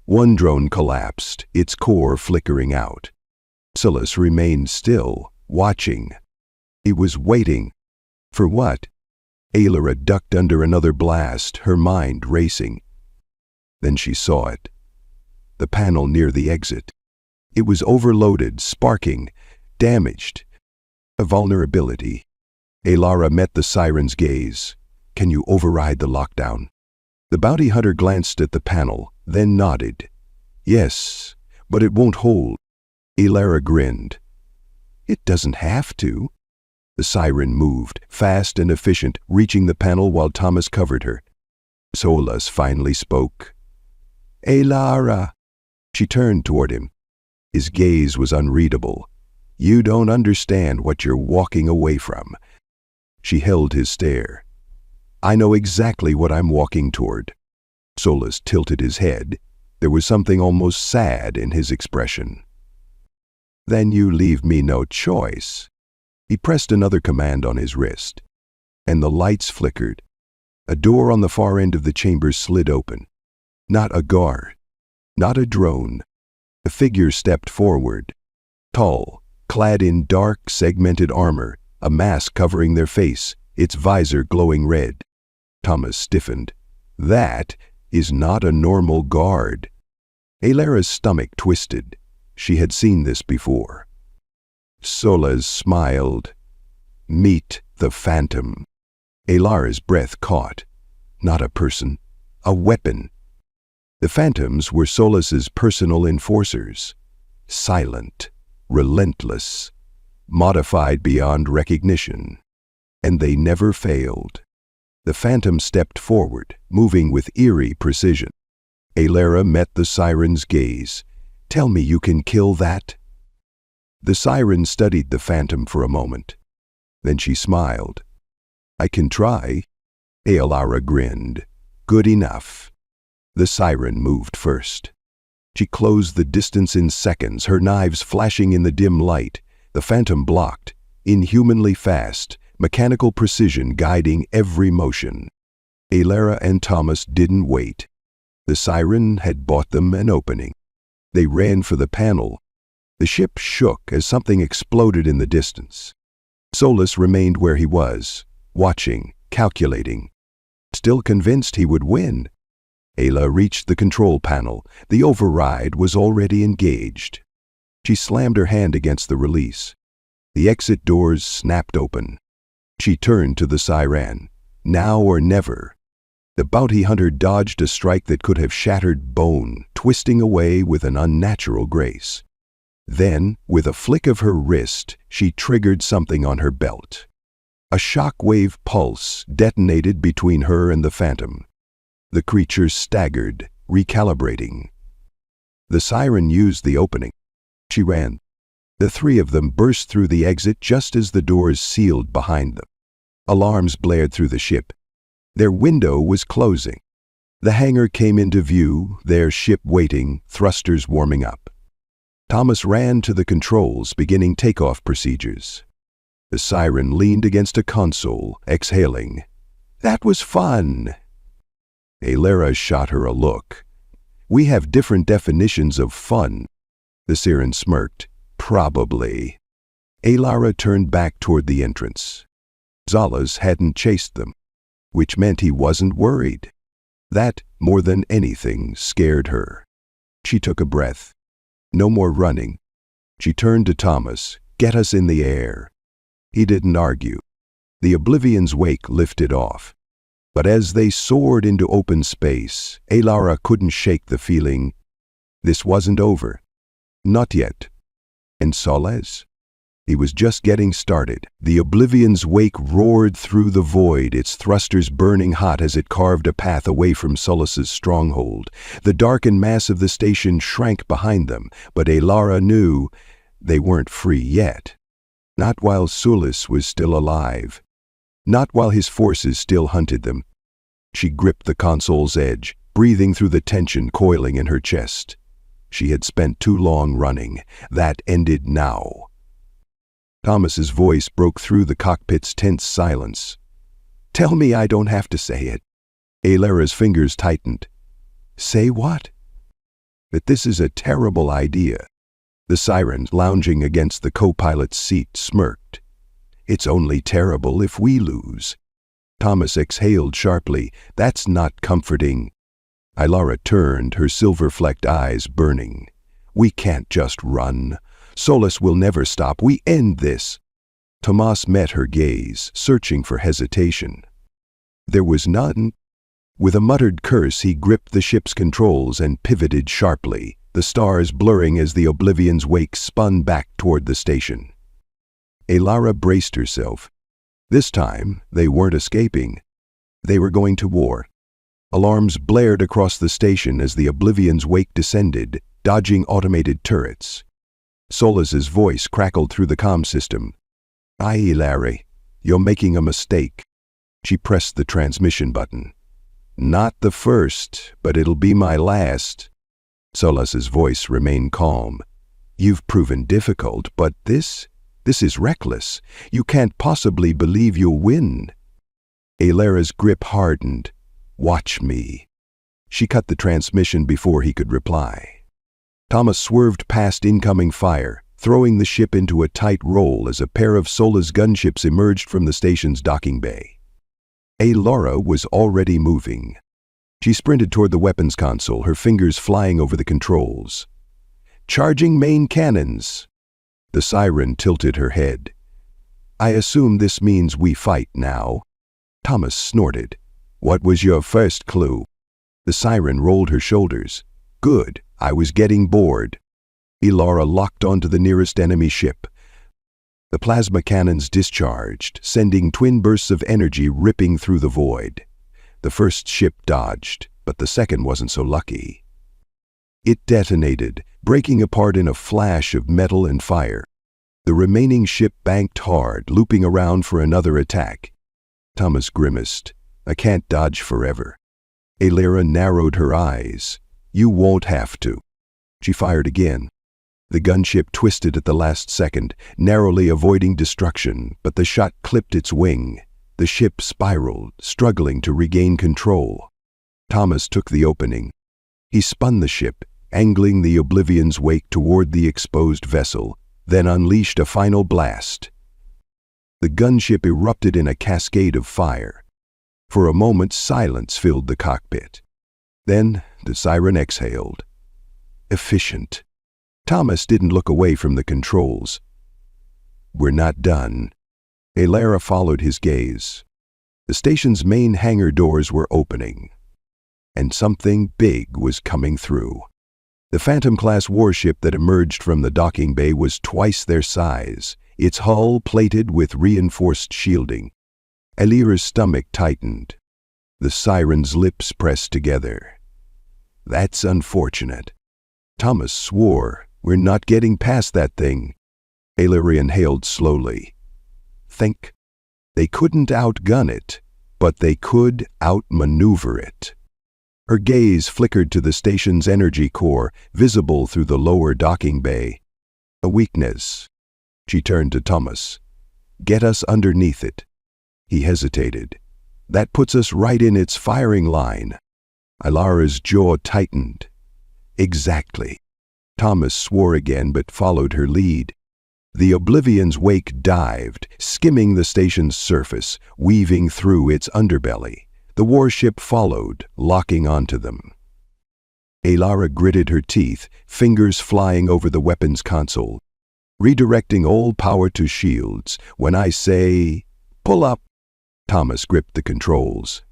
S1: One drone collapsed, its core flickering out. Solas remained still, watching. He was waiting. For what? Alara ducked under another blast, her mind racing. Then she saw it. The panel near the exit. It was overloaded, sparking, damaged. A vulnerability. Alara met the siren's gaze. "Can you override the lockdown?" The bounty hunter glanced at the panel, then nodded. "Yes, but it won't hold." Alara grinned. "It doesn't have to." The siren moved, fast and efficient, reaching the panel while Thomas covered her. Solas finally spoke. "Lara." She turned toward him. His gaze was unreadable. "You don't understand what you're walking away from." She held his stare. "I know exactly what I'm walking toward." Solas tilted his head. There was something almost sad in his expression. "Then you leave me no choice." He pressed another command on his wrist, and the lights flickered. A door on the far end of the chamber slid open. Not a guard, not a drone. A figure stepped forward, tall, clad in dark, segmented armor, a mask covering their face, its visor glowing red. Thomas stiffened. That is not a normal guard. Alara's stomach twisted. She had seen this before. Solas smiled. "Meet the Phantom." Alara's breath caught. Not a person, a weapon. The Phantoms were Solas's personal enforcers. Silent, relentless, modified beyond recognition. And they never failed. The Phantom stepped forward, moving with eerie precision. Alara met the siren's gaze. "Tell me you can kill that?" The siren studied the Phantom for a moment. Then she smiled. "I can try." Alara grinned. "Good enough." The siren moved first. She closed the distance in seconds, her knives flashing in the dim light. The Phantom blocked, inhumanly fast, mechanical precision guiding every motion. Alara and Thomas didn't wait. The siren had bought them an opening. They ran for the panel. The ship shook as something exploded in the distance. Solas remained where he was, watching, calculating, still convinced he would win. Ayla reached the control panel. The override was already engaged. She slammed her hand against the release. The exit doors snapped open. She turned to the siren. Now or never. The bounty hunter dodged a strike that could have shattered bone, twisting away with an unnatural grace. Then, with a flick of her wrist, she triggered something on her belt. A shock-wave pulse detonated between her and the Phantom. The creature staggered, recalibrating. The siren used the opening. She ran. The three of them burst through the exit just as the doors sealed behind them. Alarms blared through the ship. Their window was closing. The hangar came into view, their ship waiting, thrusters warming up. Thomas ran to the controls, beginning takeoff procedures. The siren leaned against a console, exhaling. "That was fun." Alara shot her a look. "We have different definitions of fun." The siren smirked. "Probably." Alara turned back toward the entrance. Zalas hadn't chased them, which meant he wasn't worried. That, more than anything, scared her. She took a breath. No more running. She turned to Thomas. "Get us in the air." He didn't argue. The Oblivion's wake lifted off. But as they soared into open space, Alara couldn't shake the feeling. This wasn't over. Not yet. And Solas? He was just getting started. The Oblivion's wake roared through the void, its thrusters burning hot as it carved a path away from Solas's stronghold. The darkened mass of the station shrank behind them, but Alara knew they weren't free yet. Not while Solas was still alive. Not while his forces still hunted them. She gripped the console's edge, breathing through the tension coiling in her chest. She had spent too long running. That ended now. Thomas's voice broke through the cockpit's tense silence. "Tell me I don't have to say it." Alara's fingers tightened. "Say what?" "That this is a terrible idea." The siren, lounging against the co-pilot's seat, smirked. "It's only terrible if we lose." Thomas exhaled sharply. "That's not comforting." Alara turned, her silver-flecked eyes burning. "We can't just run. Solas will never stop. We end this." Tomas met her gaze, searching for hesitation. There was none. With a muttered curse, he gripped the ship's controls and pivoted sharply, the stars blurring as the Oblivion's wake spun back toward the station. Alara braced herself. This time, they weren't escaping. They were going to war. Alarms blared across the station as the Oblivion's wake descended, dodging automated turrets. Solas's voice crackled through the comm system. "Aye, Larry, you're making a mistake." She pressed the transmission button. "Not the first, but it'll be my last." Solas's voice remained calm. "You've proven difficult, but this is reckless. You can't possibly believe you'll win." Alara's grip hardened. "Watch me." She cut the transmission before he could reply. Thomas swerved past incoming fire, throwing the ship into a tight roll as a pair of Sola's gunships emerged from the station's docking bay. Alara was already moving. She sprinted toward the weapons console, her fingers flying over the controls. "Charging main cannons." The siren tilted her head. "I assume this means we fight now." Thomas snorted. "What was your first clue?" The siren rolled her shoulders. "Good, I was getting bored." Alara locked onto the nearest enemy ship. The plasma cannons discharged, sending twin bursts of energy ripping through the void. The first ship dodged, but the second wasn't so lucky. It detonated, breaking apart in a flash of metal and fire. The remaining ship banked hard, looping around for another attack. Thomas grimaced. "I can't dodge forever." Alara narrowed her eyes. "You won't have to." She fired again. The gunship twisted at the last second, narrowly avoiding destruction, but the shot clipped its wing. The ship spiraled, struggling to regain control. Thomas took the opening. He spun the ship, angling the Oblivion's wake toward the exposed vessel, then unleashed a final blast. The gunship erupted in a cascade of fire. For a moment, silence filled the cockpit. Then the siren exhaled. Efficient. Thomas didn't look away from the controls. "We're not done." Alara followed his gaze. The station's main hangar doors were opening, and something big was coming through. The Phantom-class warship that emerged from the docking bay was twice their size, its hull plated with reinforced shielding. Alira's stomach tightened. The siren's lips pressed together. "That's unfortunate." Thomas swore. "We're not getting past that thing." Alira inhaled slowly. "Think. They couldn't outgun it, but they could outmaneuver it." Her gaze flickered to the station's energy core, visible through the lower docking bay. "A weakness." She turned to Thomas. "Get us underneath it." He hesitated. "That puts us right in its firing line." Alara's jaw tightened. "Exactly." Thomas swore again but followed her lead. The Oblivion's wake dived, skimming the station's surface, weaving through its underbelly. The warship followed, locking onto them. Alara gritted her teeth, fingers flying over the weapons console. "Redirecting all power to shields. When I say, pull up." Thomas gripped the controls.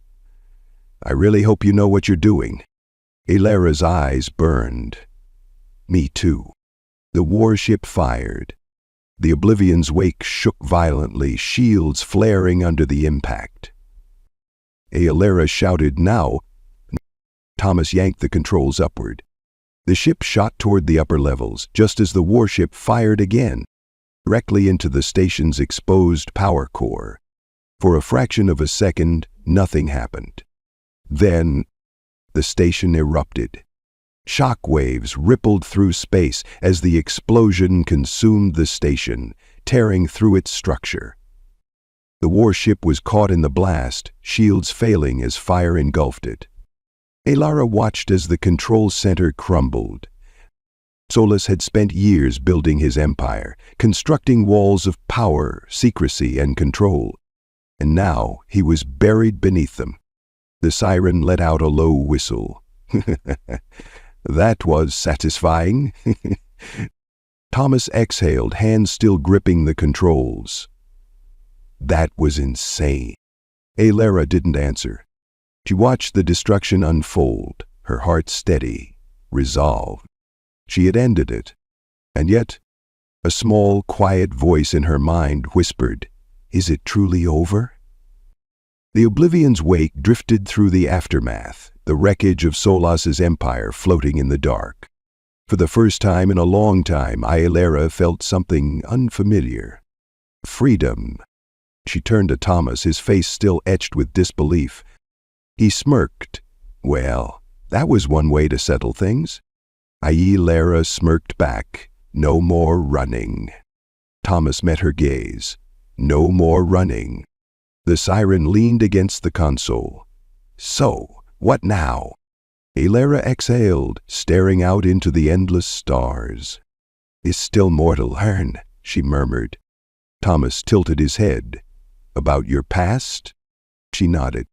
S1: "I really hope you know what you're doing." Alara's eyes burned. "Me too." The warship fired. The Oblivion's wake shook violently, shields flaring under the impact. Alara shouted, "Now!" Thomas yanked the controls upward. The ship shot toward the upper levels, just as the warship fired again, directly into the station's exposed power core. For a fraction of a second, nothing happened. Then, the station erupted. Shock waves rippled through space as the explosion consumed the station, tearing through its structure. The warship was caught in the blast, shields failing as fire engulfed it. Alara watched as the control center crumbled. Solas had spent years building his empire, constructing walls of power, secrecy, and control. And now he was buried beneath them. The siren let out a low whistle. That was satisfying. Thomas exhaled, hands still gripping the controls. That was insane. Alara didn't answer. She watched the destruction unfold, her heart steady, resolved. She had ended it. And yet, A small, quiet voice in her mind whispered, "Is it truly over?" The Oblivion's wake drifted through the aftermath, the wreckage of Solas's empire floating in the dark. For the first time in a long time, Aelera felt something unfamiliar. Freedom. She turned to Thomas, his face still etched with disbelief. He smirked. Well, that was one way to settle things. Aelera smirked back. No more running. Thomas met her gaze. No more running. The siren leaned against the console. So, what now? Aelera exhaled, staring out into the endless stars. "Is still more to learn," she murmured. Thomas tilted his head. "About your past?" She nodded.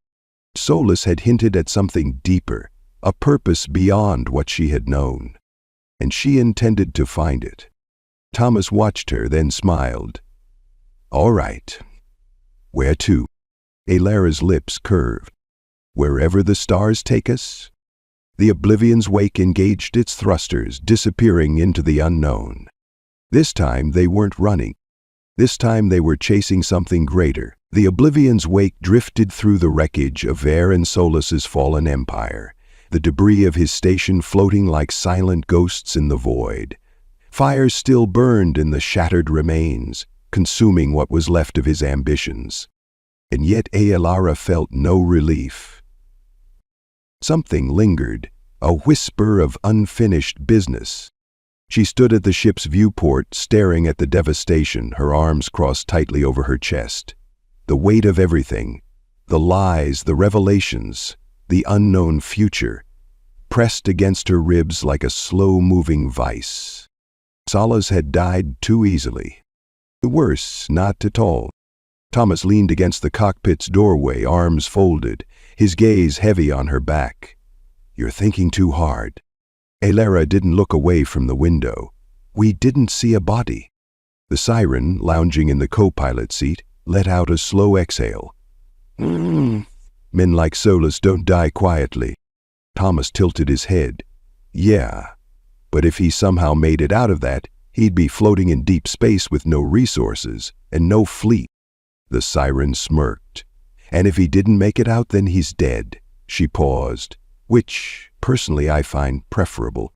S1: Solus had hinted at something deeper, a purpose beyond what she had known, and she intended to find it. Thomas watched her, then smiled. "All right. Where to?" Aelera's lips curved. "Wherever the stars take us." The Oblivion's wake engaged its thrusters, disappearing into the unknown. This time they weren't running. This time they were chasing something greater. The Oblivion's wake drifted through the wreckage of Aaron Solus's fallen empire, the debris of his station floating like silent ghosts in the void. Fire still burned in the shattered remains, consuming what was left of his ambitions. And yet Aelera felt no relief. Something lingered, a whisper of unfinished business. She stood at the ship's viewport, staring at the devastation, her arms crossed tightly over her chest. The weight of everything, the lies, the revelations, the unknown future, pressed against her ribs like a slow-moving vice. Solus had died too easily. Worse, not at all. Thomas leaned against the cockpit's doorway, arms folded, his gaze heavy on her back. "You're thinking too hard." Aelera didn't look away from the window. "We didn't see a body." The siren, lounging in the co-pilot seat, let out a slow exhale. Men like Solus don't die quietly." Thomas tilted his head. "Yeah, but if he somehow made it out of that, he'd be floating in deep space with no resources and no fleet." The siren smirked. "And if he didn't make it out, then he's dead." She paused, which, personally, I find preferable.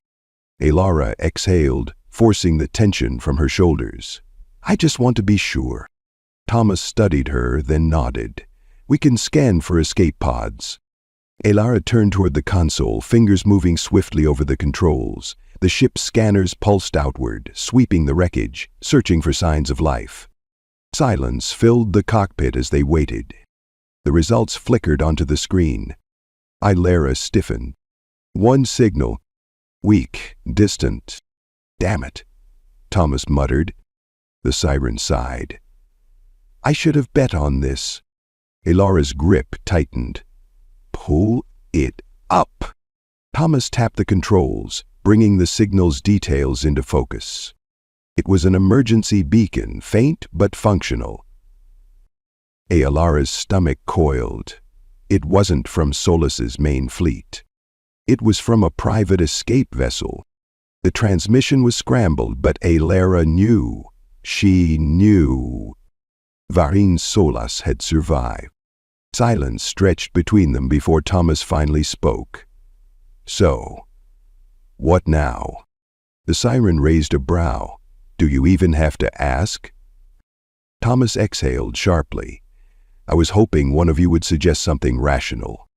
S1: Aelera exhaled, forcing the tension from her shoulders. "I just want to be sure." Thomas studied her, then nodded. "We can scan for escape pods." Aelera turned toward the console, fingers moving swiftly over the controls. The ship's scanners pulsed outward, sweeping the wreckage, searching for signs of life. Silence filled the cockpit as they waited. The results flickered onto the screen. Aelera stiffened. One signal. Weak, distant. "Damn it," Thomas muttered. The siren sighed. "I should have bet on this." Aelera's grip tightened. "Pull it up." Thomas tapped the controls, bringing the signal's details into focus. It was an emergency beacon, faint but functional. Aelera's stomach coiled. It wasn't from Solus's main fleet. It was from a private escape vessel. The transmission was scrambled, but Aelera knew. She knew. Varine Solus had survived. Silence stretched between them before Thomas finally spoke. "So, what now?" The siren raised a brow. "Do you even have to ask?" Thomas exhaled sharply. "I was hoping one of you would suggest something rational."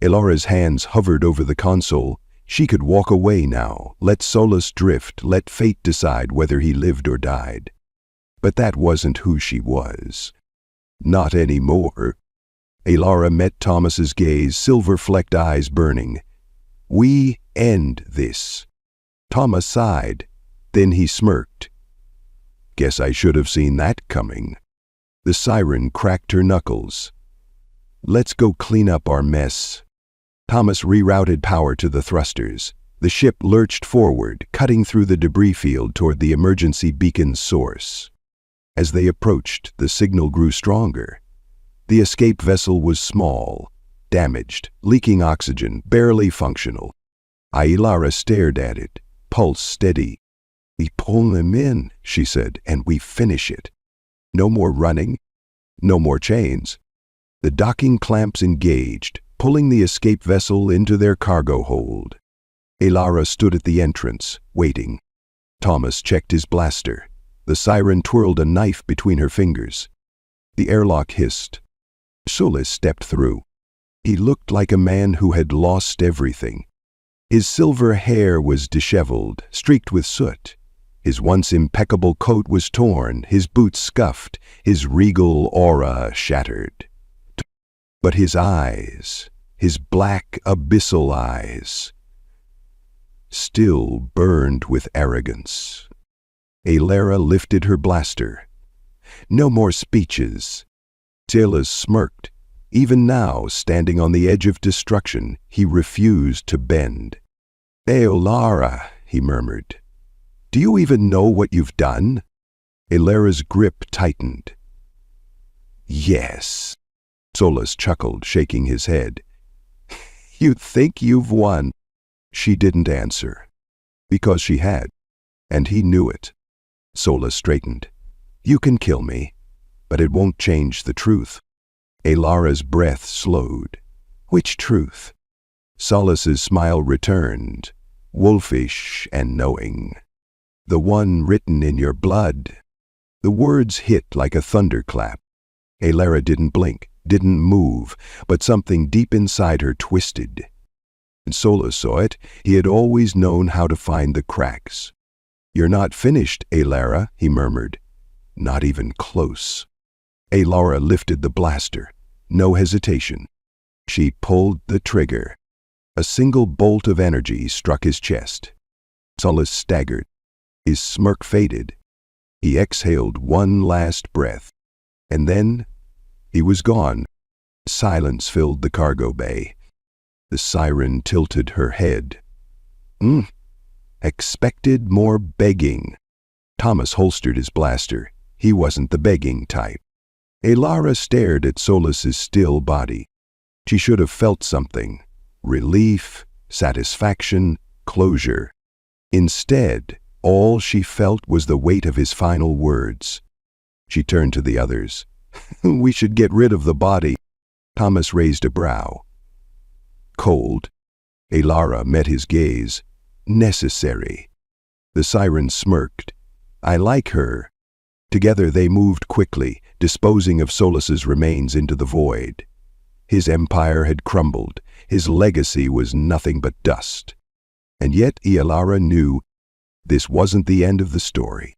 S1: Aelera's hands hovered over the console. She could walk away now, let Solus drift, let fate decide whether he lived or died. But that wasn't who she was. Not anymore. Aelera met Thomas's gaze, silver-flecked eyes burning. "We end this." Thomas sighed. Then he smirked. "Guess I should have seen that coming." The siren cracked her knuckles. "Let's go clean up our mess." Thomas rerouted power to the thrusters. The ship lurched forward, cutting through the debris field toward the emergency beacon's source. As they approached, the signal grew stronger. The escape vessel was small, damaged, leaking oxygen, barely functional. Aelera stared at it, pulse steady. "We pull him in," she said, "and we finish it. No more running, no more chains." The docking clamps engaged, pulling the escape vessel into their cargo hold. Elara stood at the entrance, waiting. Thomas checked his blaster. The siren twirled a knife between her fingers. The airlock hissed. Solis stepped through. He looked like a man who had lost everything. His silver hair was disheveled, streaked with soot. His once impeccable coat was torn, his boots scuffed, his regal aura shattered. But his eyes, his black, abyssal eyes, still burned with arrogance. Elara lifted her blaster. No more speeches. Solis smirked. Even now, standing on the edge of destruction, he refused to bend. "Elara," he murmured, "do you even know what you've done?" Elara's grip tightened. "Yes." Solis chuckled, shaking his head. "You think you've won?" She didn't answer. Because she had. And he knew it. Solis straightened. "You can kill me, but it won't change the truth." Elara's breath slowed. "Which truth?" Solis's smile returned, wolfish and knowing. "The one written in your blood." The words hit like a thunderclap. Elara didn't blink, didn't move, but something deep inside her twisted. And Solis saw it. He had always known how to find the cracks. "You're not finished, Elara," he murmured. "Not even close." Elara lifted the blaster. No hesitation. She pulled the trigger. A single bolt of energy struck his chest. Solis staggered. His smirk faded. He exhaled one last breath. And then he was gone. Silence filled the cargo bay. The siren tilted her head. Expected more begging. Thomas holstered his blaster. He wasn't the begging type. Elara stared at Solis's still body. She should have felt something. Relief, satisfaction, closure. Instead, all she felt was the weight of his final words. She turned to the others. "We should get rid of the body." Thomas raised a brow. "Cold." Elara met his gaze. "Necessary." The siren smirked. "I like her." Together they moved quickly, disposing of Solis's remains into the void. His empire had crumbled. His legacy was nothing but dust. And yet Elara knew this wasn't the end of the story.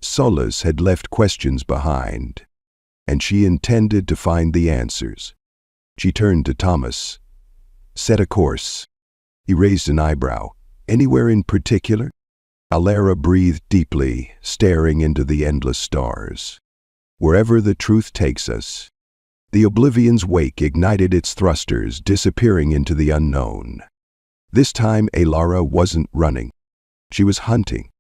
S1: Solis had left questions behind, and she intended to find the answers. She turned to Thomas. "Set a course." He raised an eyebrow. "Anywhere in particular?" Elara breathed deeply, staring into the endless stars. "Wherever the truth takes us." The Oblivion's wake ignited its thrusters, disappearing into the unknown. This time Elara wasn't running. She was hunting.